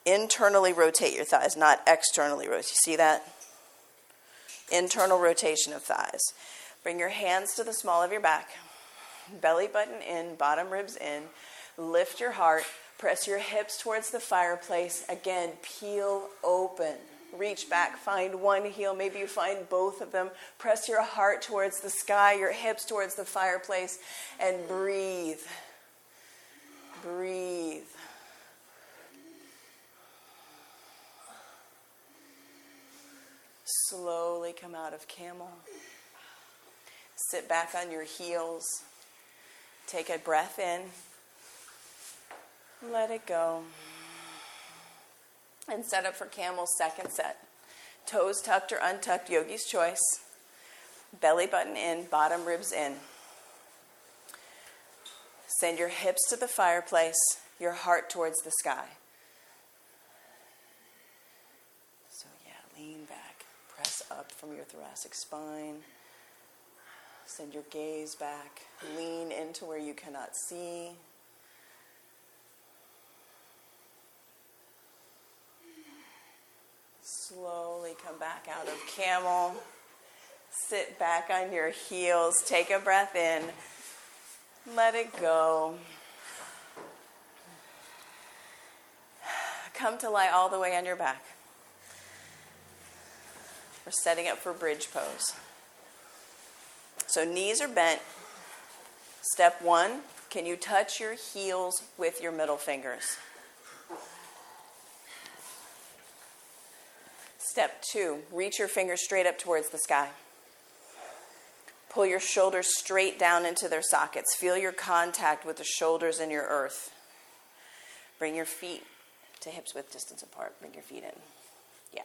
Internally rotate your thighs, not externally rotate. You see that? Internal rotation of thighs. Bring your hands to the small of your back. Belly button in, bottom ribs in. Lift your heart. Press your hips towards the fireplace. Again, peel open. Reach back, find one heel, maybe you find both of them. Press your heart towards the sky, your hips towards the fireplace, and breathe. Breathe. Slowly come out of camel. Sit back on your heels. Take a breath in. Let it go. And set up for camel's second set. Toes tucked or untucked, yogi's choice. Belly button in, bottom ribs in. Send your hips to the fireplace, your heart towards the sky. So yeah, lean back. Press up from your thoracic spine. Send your gaze back. Lean into where you cannot see. Slowly come back out of camel. Sit back on your heels. Take a breath in. Let it go. Come to lie all the way on your back. We're setting up for bridge pose. So knees are bent. Step 1, can you touch your heels with your middle fingers? Step 2, reach your fingers straight up towards the sky. Pull your shoulders straight down into their sockets. Feel your contact with the shoulders and your earth. Bring your feet to hips width distance apart. Bring your feet in. Yeah.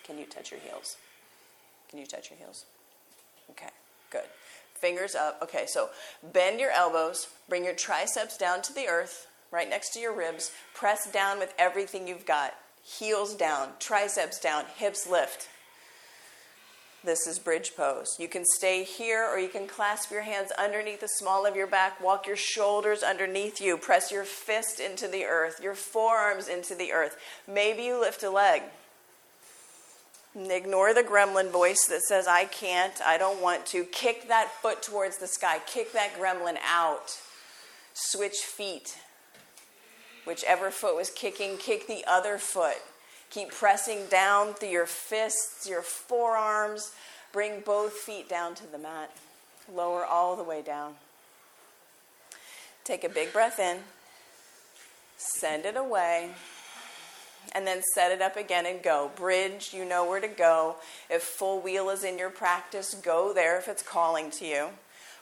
Can you touch your heels? Can you touch your heels? Okay, good. Fingers up. Okay, so bend your elbows. Bring your triceps down to the earth, right next to your ribs. Press down with everything you've got. Heels down, triceps down, hips lift. This is bridge pose. You can stay here or you can clasp your hands underneath the small of your back. Walk your shoulders underneath you. Press your fist into the earth, your forearms into the earth. Maybe you lift a leg. Ignore the gremlin voice that says, I can't, I don't want to. Kick that foot towards the sky. Kick that gremlin out. Switch feet. Whichever foot was kicking, kick the other foot. Keep pressing down through your fists, your forearms. Bring both feet down to the mat. Lower all the way down. Take a big breath in. Send it away. And then set it up again and go. Bridge, you know where to go. If full wheel is in your practice, go there if it's calling to you.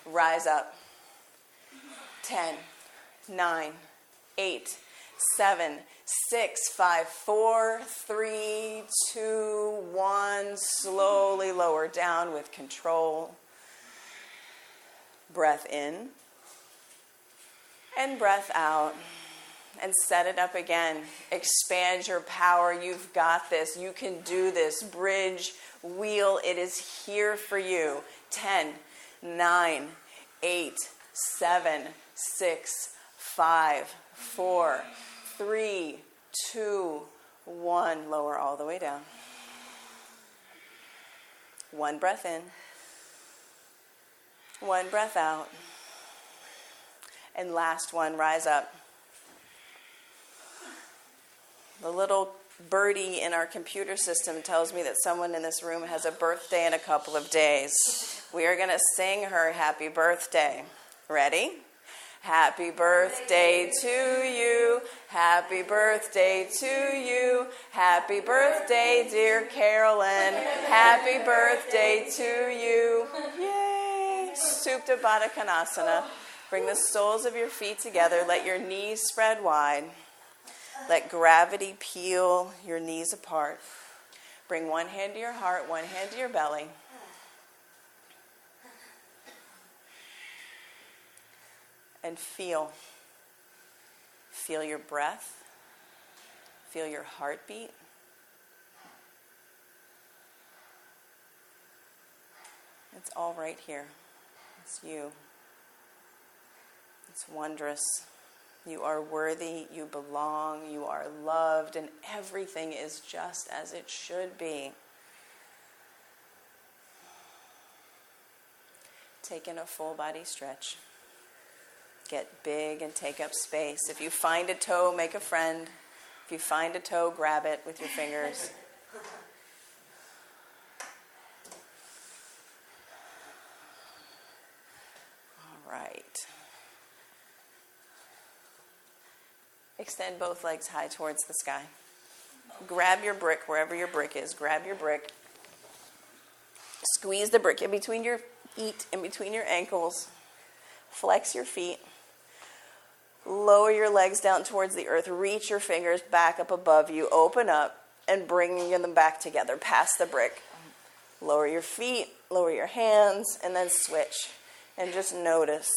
Rise up. 10, 9, 8, 7, 6, 5, 4, 3, 2, 1. Slowly lower down with control. Breath in. And breath out. And set it up again. Expand your power. You've got this. You can do this. Bridge, wheel, it is here for you. 10, 9, 8, 7, 6, 5, 4, 3, 2, 1. Lower all the way down. One breath in. One breath out. And last one, rise up. The little birdie in our computer system tells me that someone in this room has a birthday in a couple of days. We are going to sing her happy birthday. Ready? Happy birthday to you. Happy birthday to you. Happy birthday, dear Carolyn. Happy birthday to you. Yay! Supta Baddha Konasana. Bring the soles of your feet together. Let your knees spread wide. Let gravity peel your knees apart. Bring one hand to your heart, one hand to your belly. And feel. Feel your breath. Feel your heartbeat. It's all right here. It's you. It's wondrous. You are worthy, you belong, you are loved, and everything is just as it should be. Take in a full body stretch. Get big and take up space. If you find a toe, make a friend. If you find a toe, grab it with your fingers. All right. Extend both legs high towards the sky. Grab your brick wherever your brick is. Grab your brick. Squeeze the brick in between your feet, in between your ankles. Flex your feet. Lower your legs down towards the earth. Reach your fingers back up above you. Open up and bring them back together. Past the brick. Lower your feet. Lower your hands. And then switch. And just notice.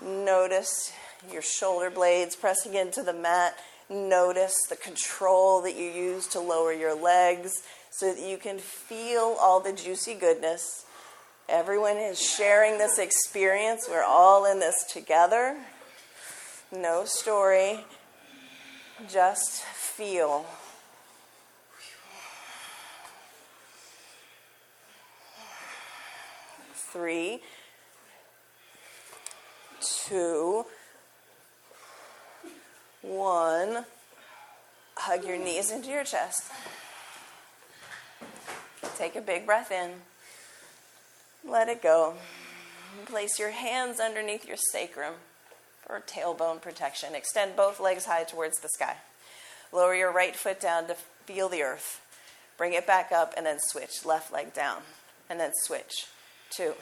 Notice your shoulder blades pressing into the mat. Notice the control that you use to lower your legs so that you can feel all the juicy goodness. Everyone is sharing this experience. We're all in this together. No story. Just feel. Three, two, one. Hug your knees into your chest. Take a big breath in. Let it go. Place your hands underneath your sacrum for tailbone protection. Extend both legs high towards the sky. Lower your right foot down to feel the earth. Bring it back up and then switch. Left leg down. And then switch. 2,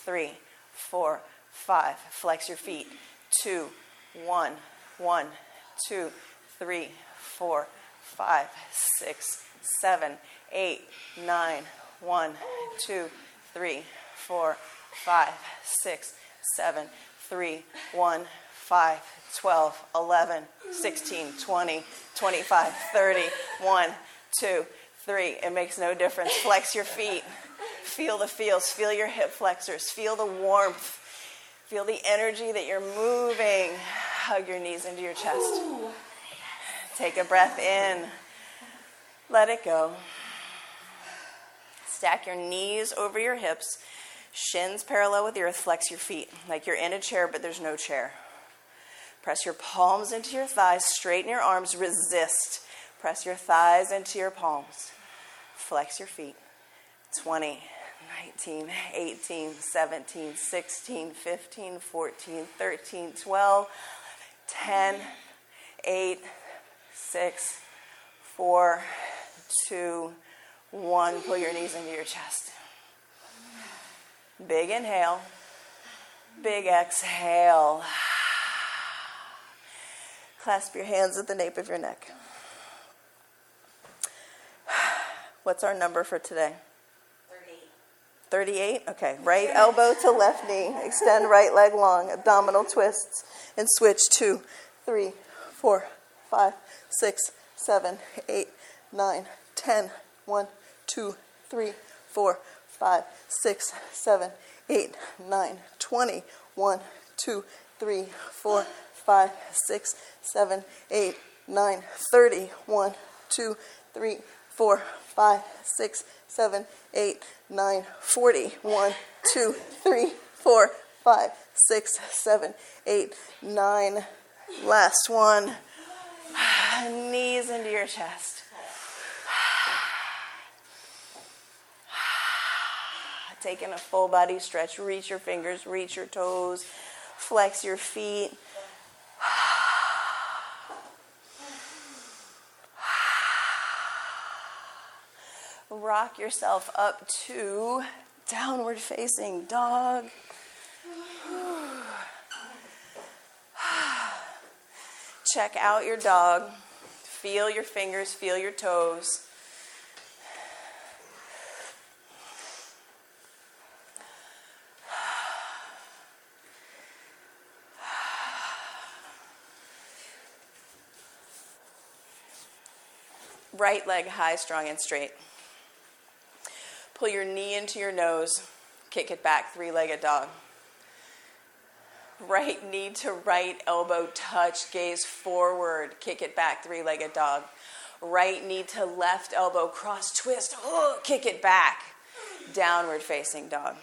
3, 4, 5. Flex your feet. 2, 1, 1, 2, 3, 4, 5, 6, 7, 8, 9, 1, 2, 3, 4, 5, 6, 7, 3, 1, 5, 12, 11, 16, 20, 25, 30, 1, 2, 3. It makes no difference. Flex your feet. Feel the feels. Feel your hip flexors. Feel the warmth. Feel the energy that you're moving. Hug your knees into your chest. Take a breath in. Let it go. Stack your knees over your hips. Shins parallel with the earth. Flex your feet like you're in a chair, but there's no chair. Press your palms into your thighs. Straighten your arms. Resist. Press your thighs into your palms. Flex your feet. 20, 19, 18, 17, 16, 15, 14, 13, 12, 10, 8, 6, 4, 2, 1. Pull your knees into your chest. Big inhale. Big exhale. Clasp your hands at the nape of your neck. What's our number for today? 38? Okay. Right elbow to left knee. Extend right leg long. Abdominal twists. And switch. 2, 3, 4, 5, 6, 7, 8, 9, 10. 1, 2, 3, 4, 5, 6, 7, 8, 9, 20. 1, 2, 3, 4, 5, 6, 7, 8, 9, 30. 1, 2, 3, 4, 5, 6, 7, 8, 9, 40. 1, 2, 3, 4, 5, 6, 7, 8, 9. Last one. Knees into your chest. Taking a full body stretch. Reach your fingers, reach your toes, flex your feet. Rock yourself up to downward facing dog. Check out your dog. Feel your fingers, feel your toes. Right leg high, strong and straight. Pull your knee into your nose. Kick it back, three-legged dog. Right knee to right elbow touch, gaze forward. Kick it back, three-legged dog. Right knee to left elbow, cross twist. Oh, kick it back, downward facing dog.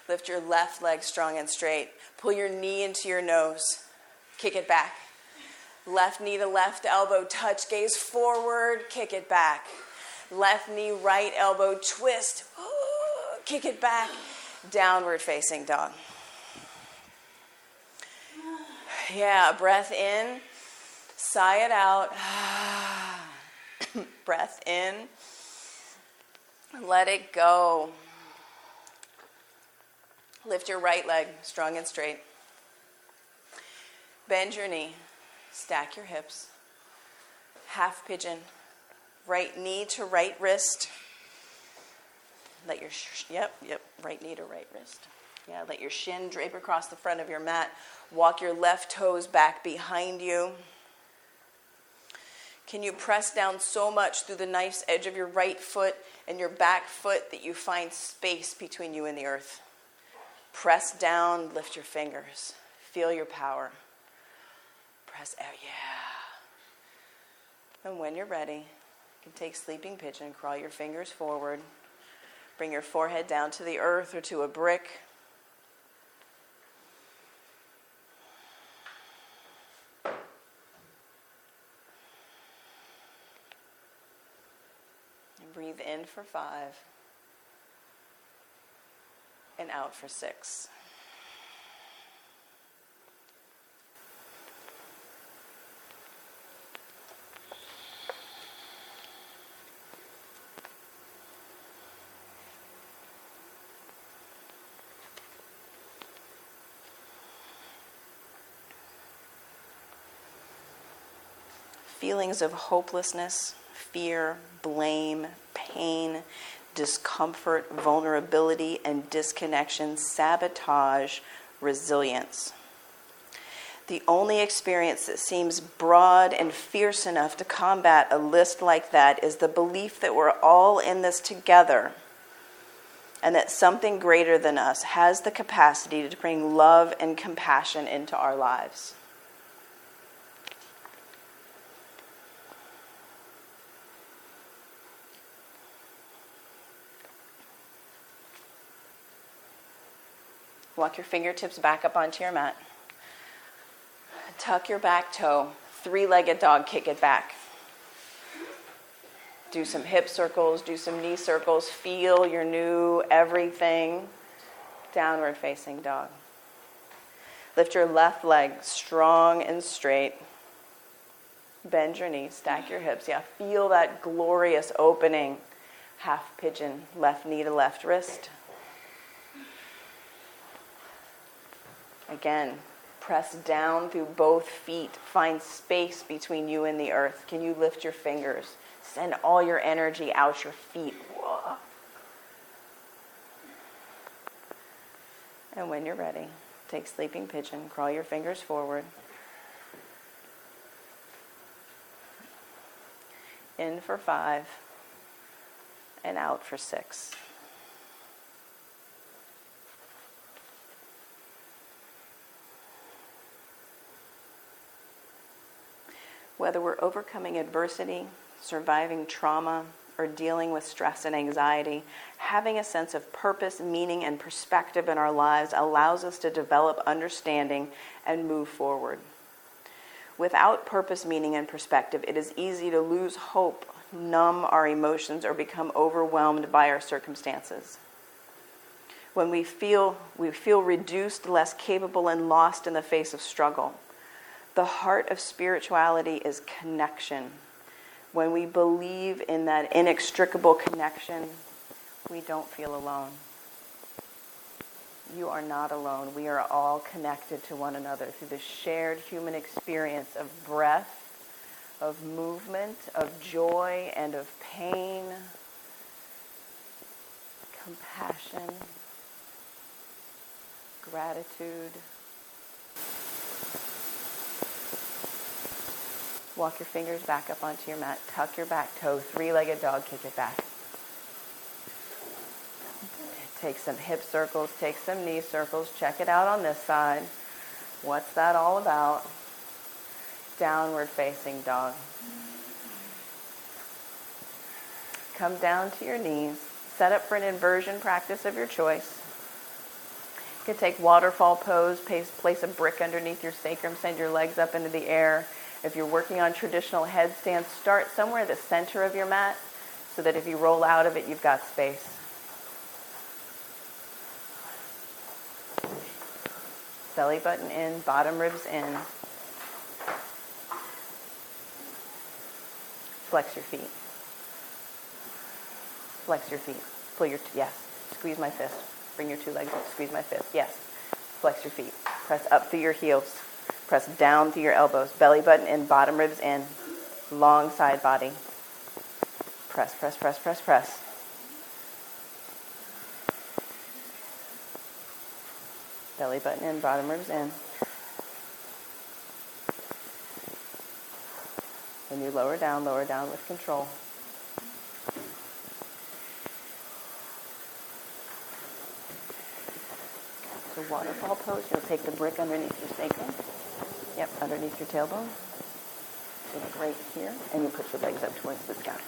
Lift your left leg strong and straight. Pull your knee into your nose. Kick it back. Left knee to left elbow, touch, gaze forward, kick it back. Left knee, right elbow, twist, kick it back, downward facing dog. Yeah, breath in, sigh it out. Breath in, let it go. Lift your right leg, strong and straight. Bend your knee. Stack your hips. Half pigeon. Right knee to right wrist. Let your, right knee to right wrist. Yeah, let your shin drape across the front of your mat. Walk your left toes back behind you. Can you press down so much through the nice edge of your right foot and your back foot that you find space between you and the earth? Press down, lift your fingers. Feel your power. Press out, yeah. And when you're ready, you can take sleeping pigeon, crawl your fingers forward, bring your forehead down to the earth or to a brick. And breathe in for 5 and out for 6. Feelings of hopelessness, fear, blame, pain, discomfort, vulnerability, and disconnection sabotage resilience. The only experience that seems broad and fierce enough to combat a list like that is the belief that we're all in this together and that something greater than us has the capacity to bring love and compassion into our lives. Walk your fingertips back up onto your mat. Tuck your back toe. Three-legged dog, kick it back. Do some hip circles, do some knee circles. Feel your new everything. Downward facing dog. Lift your left leg strong and straight. Bend your knees, stack your hips. Yeah, feel that glorious opening. Half pigeon, left knee to left wrist. Again, press down through both feet. Find space between you and the earth. Can you lift your fingers? Send all your energy out your feet. Whoa. And when you're ready, take sleeping pigeon. Crawl your fingers forward. In for 5 and out for 6. Whether we're overcoming adversity, surviving trauma, or dealing with stress and anxiety, having a sense of purpose, meaning, and perspective in our lives allows us to develop understanding and move forward. Without purpose, meaning, and perspective, it is easy to lose hope, numb our emotions, or become overwhelmed by our circumstances. When we feel reduced, less capable, and lost in the face of struggle. The heart of spirituality is connection. When we believe in that inextricable connection, we don't feel alone. You are not alone. We are all connected to one another through the shared human experience of breath, of movement, of joy, and of pain, compassion, gratitude. Walk your fingers back up onto your mat. Tuck your back toe. Three-legged dog, kick it back. Take some hip circles. Take some knee circles. Check it out on this side. What's that all about? Downward facing dog. Come down to your knees. Set up for an inversion practice of your choice. You can take waterfall pose. Place a brick underneath your sacrum. Send your legs up into the air. If you're working on traditional headstands, start somewhere at the center of your mat so that if you roll out of it, you've got space. Belly button in, bottom ribs in. Flex your feet. Flex your feet. Pull your, yes. Squeeze my fist. Bring your two legs up. Squeeze my fist. Yes. Flex your feet. Press up through your heels. Press down through your elbows. Belly button in, bottom ribs in. Long side body. Press, press, press, press, press. Belly button in, bottom ribs in. When you lower down with control. So waterfall pose, you'll take the brick underneath your sacrum. Yep, underneath your tailbone. So like right here, and you put your legs up towards the sky.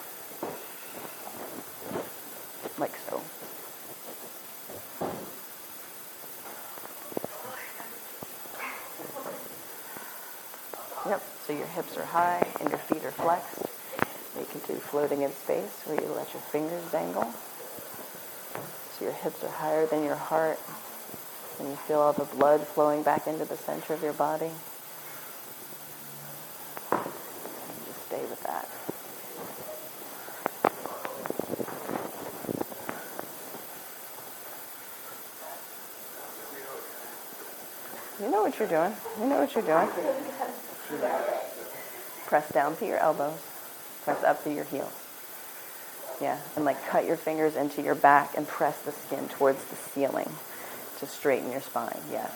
Like so. Yep, so your hips are high and your feet are flexed. You can do floating in space where you let your fingers dangle. So your hips are higher than your heart. And you feel all the blood flowing back into the center of your body. And just stay with that. You know what you're doing. You know what you're doing. Press down through your elbows. Press up through your heels. Yeah, and like cut your fingers into your back and press the skin towards the ceiling to straighten your spine. Yes.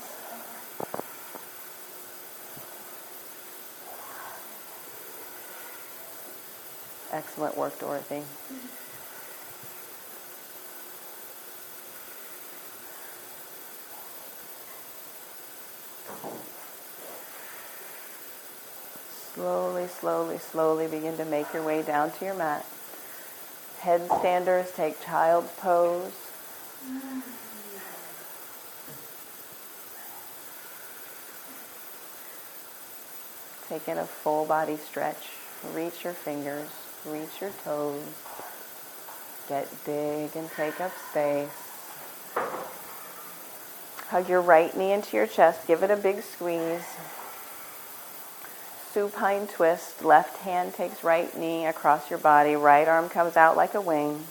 Excellent work, Dorothy. Slowly, slowly, slowly begin to make your way down to your mat. Headstanders, take child's pose. Take in a full body stretch. Reach your fingers, reach your toes. Get big and take up space. Hug your right knee into your chest. Give it a big squeeze. Supine twist. Left hand takes right knee across your body. Right arm comes out like a wing.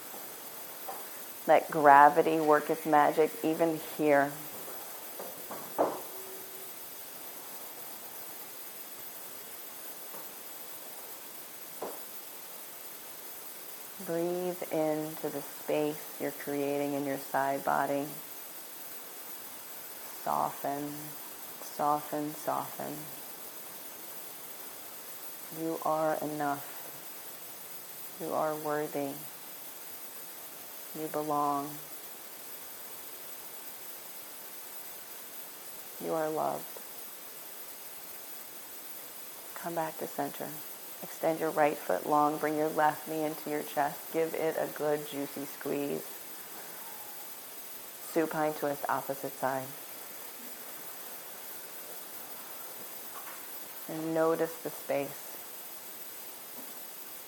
Let gravity work its magic even here. Breathe into the space you're creating in your side body. Soften, soften, soften. You are enough. You are worthy. You belong. You are loved. Come back to center. Extend your right foot long. Bring your left knee into your chest. Give it a good juicy squeeze. Supine twist, opposite side. And notice the space.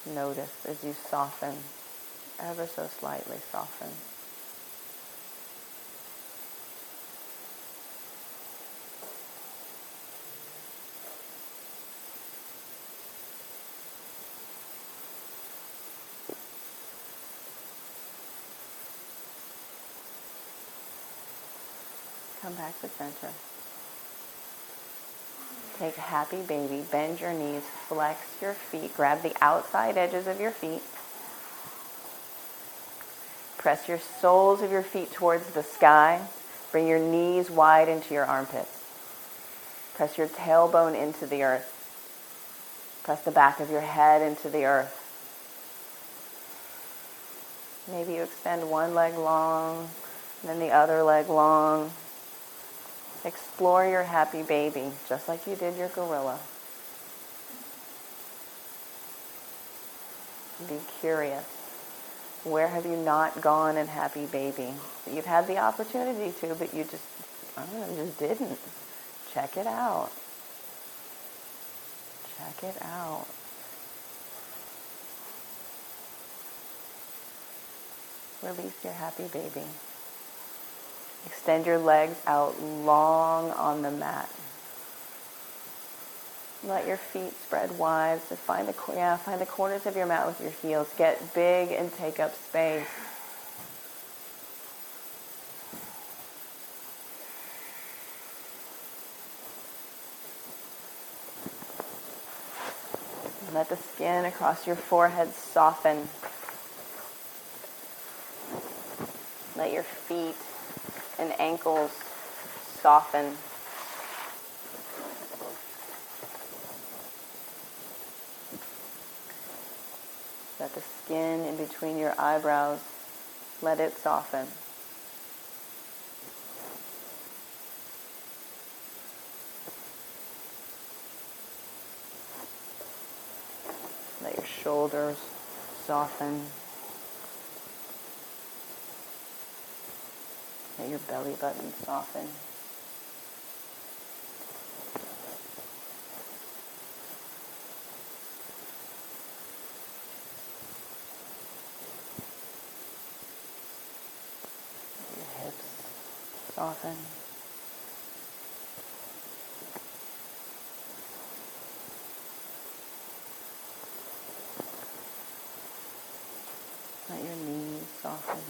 Notice as you soften, ever so slightly soften. Come back to center. Take a happy baby. Bend your knees. Flex your feet. Grab the outside edges of your feet. Press your soles of your feet towards the sky. Bring your knees wide into your armpits. Press your tailbone into the earth. Press the back of your head into the earth. Maybe you extend one leg long, and then the other leg long. Explore your happy baby, just like you did your gorilla. Be curious. Where have you not gone in happy baby? You've had the opportunity to, but you just, just didn't. Check it out. Check it out. Release your happy baby. Extend your legs out long on the mat. Let your feet spread wide. So find the corners of your mat with your heels. Get big and take up space. Let the skin across your forehead soften. Let your feet and ankles soften. Let the skin in between your eyebrows, let it soften. Let your shoulders soften. Let your belly button soften. Let your hips soften. Let your knees soften.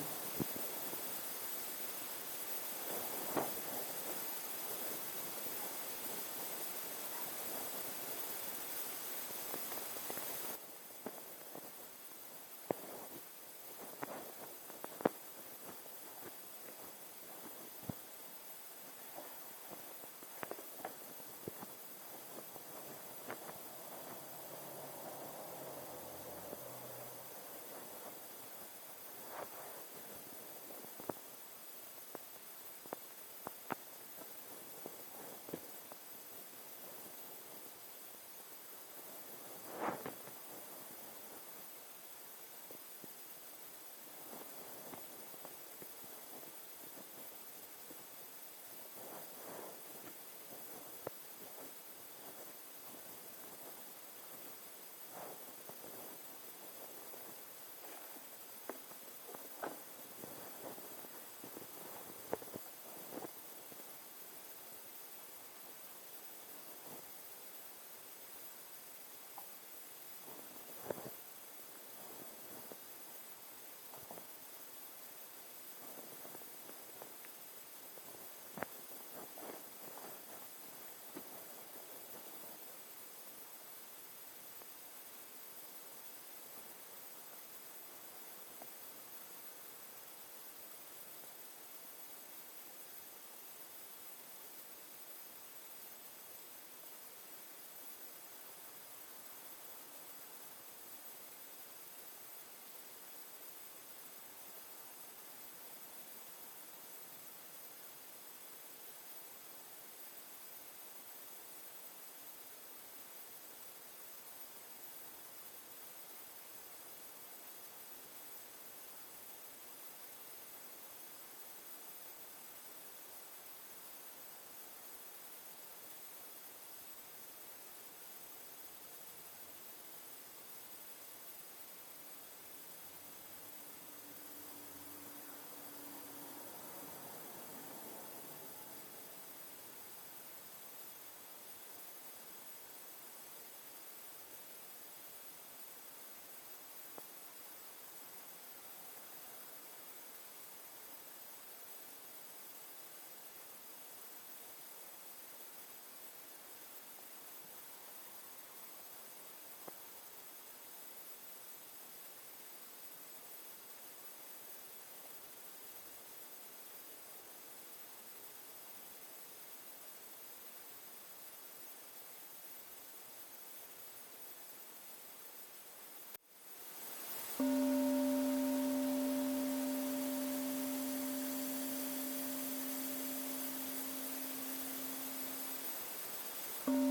Wiggle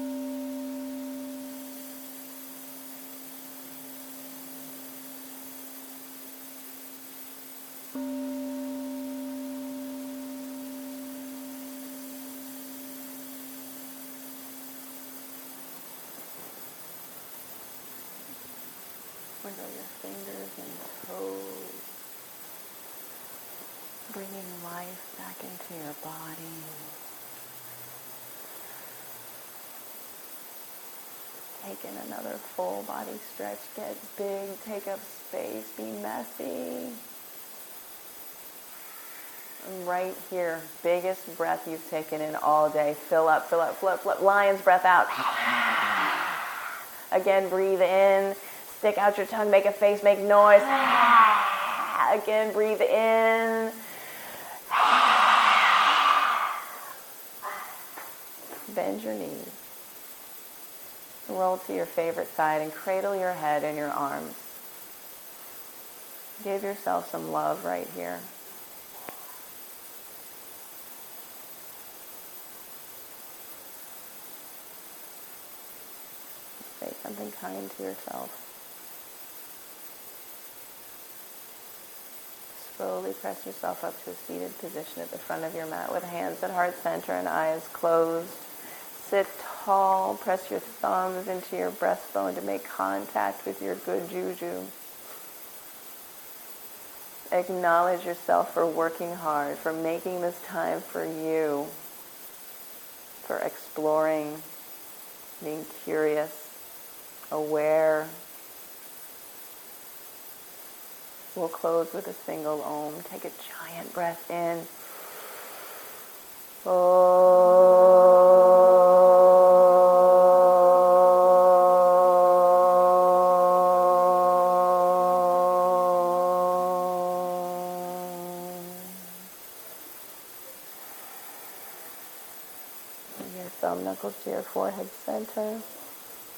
your fingers and toes, bringing life back into your body. Take in another full body stretch. Get big, take up space, be messy. And right here, biggest breath you've taken in all day. Fill up, fill up, fill up, fill up. Lion's breath out. Again, breathe in. Stick out your tongue, make a face, make noise. Again, breathe in. Bend your knees. Roll to your favorite side and cradle your head in your arms. Give yourself some love right here. Say something kind to yourself. Slowly press yourself up to a seated position at the front of your mat with hands at heart center and eyes closed. Sit tall. Press your thumbs into your breastbone to make contact with your good juju. Acknowledge yourself for working hard, for making this time for you, for exploring, being curious, aware. We'll close with a single Om. Take a giant breath in. Your thumb knuckles to your forehead center.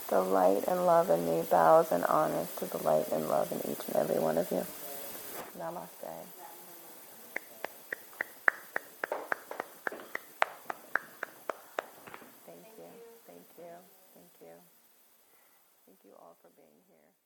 The light and love in me bows and honors to the light and love in each and every one of you. Namaste. Thank you. Thank you. Thank you. Thank you all for being here.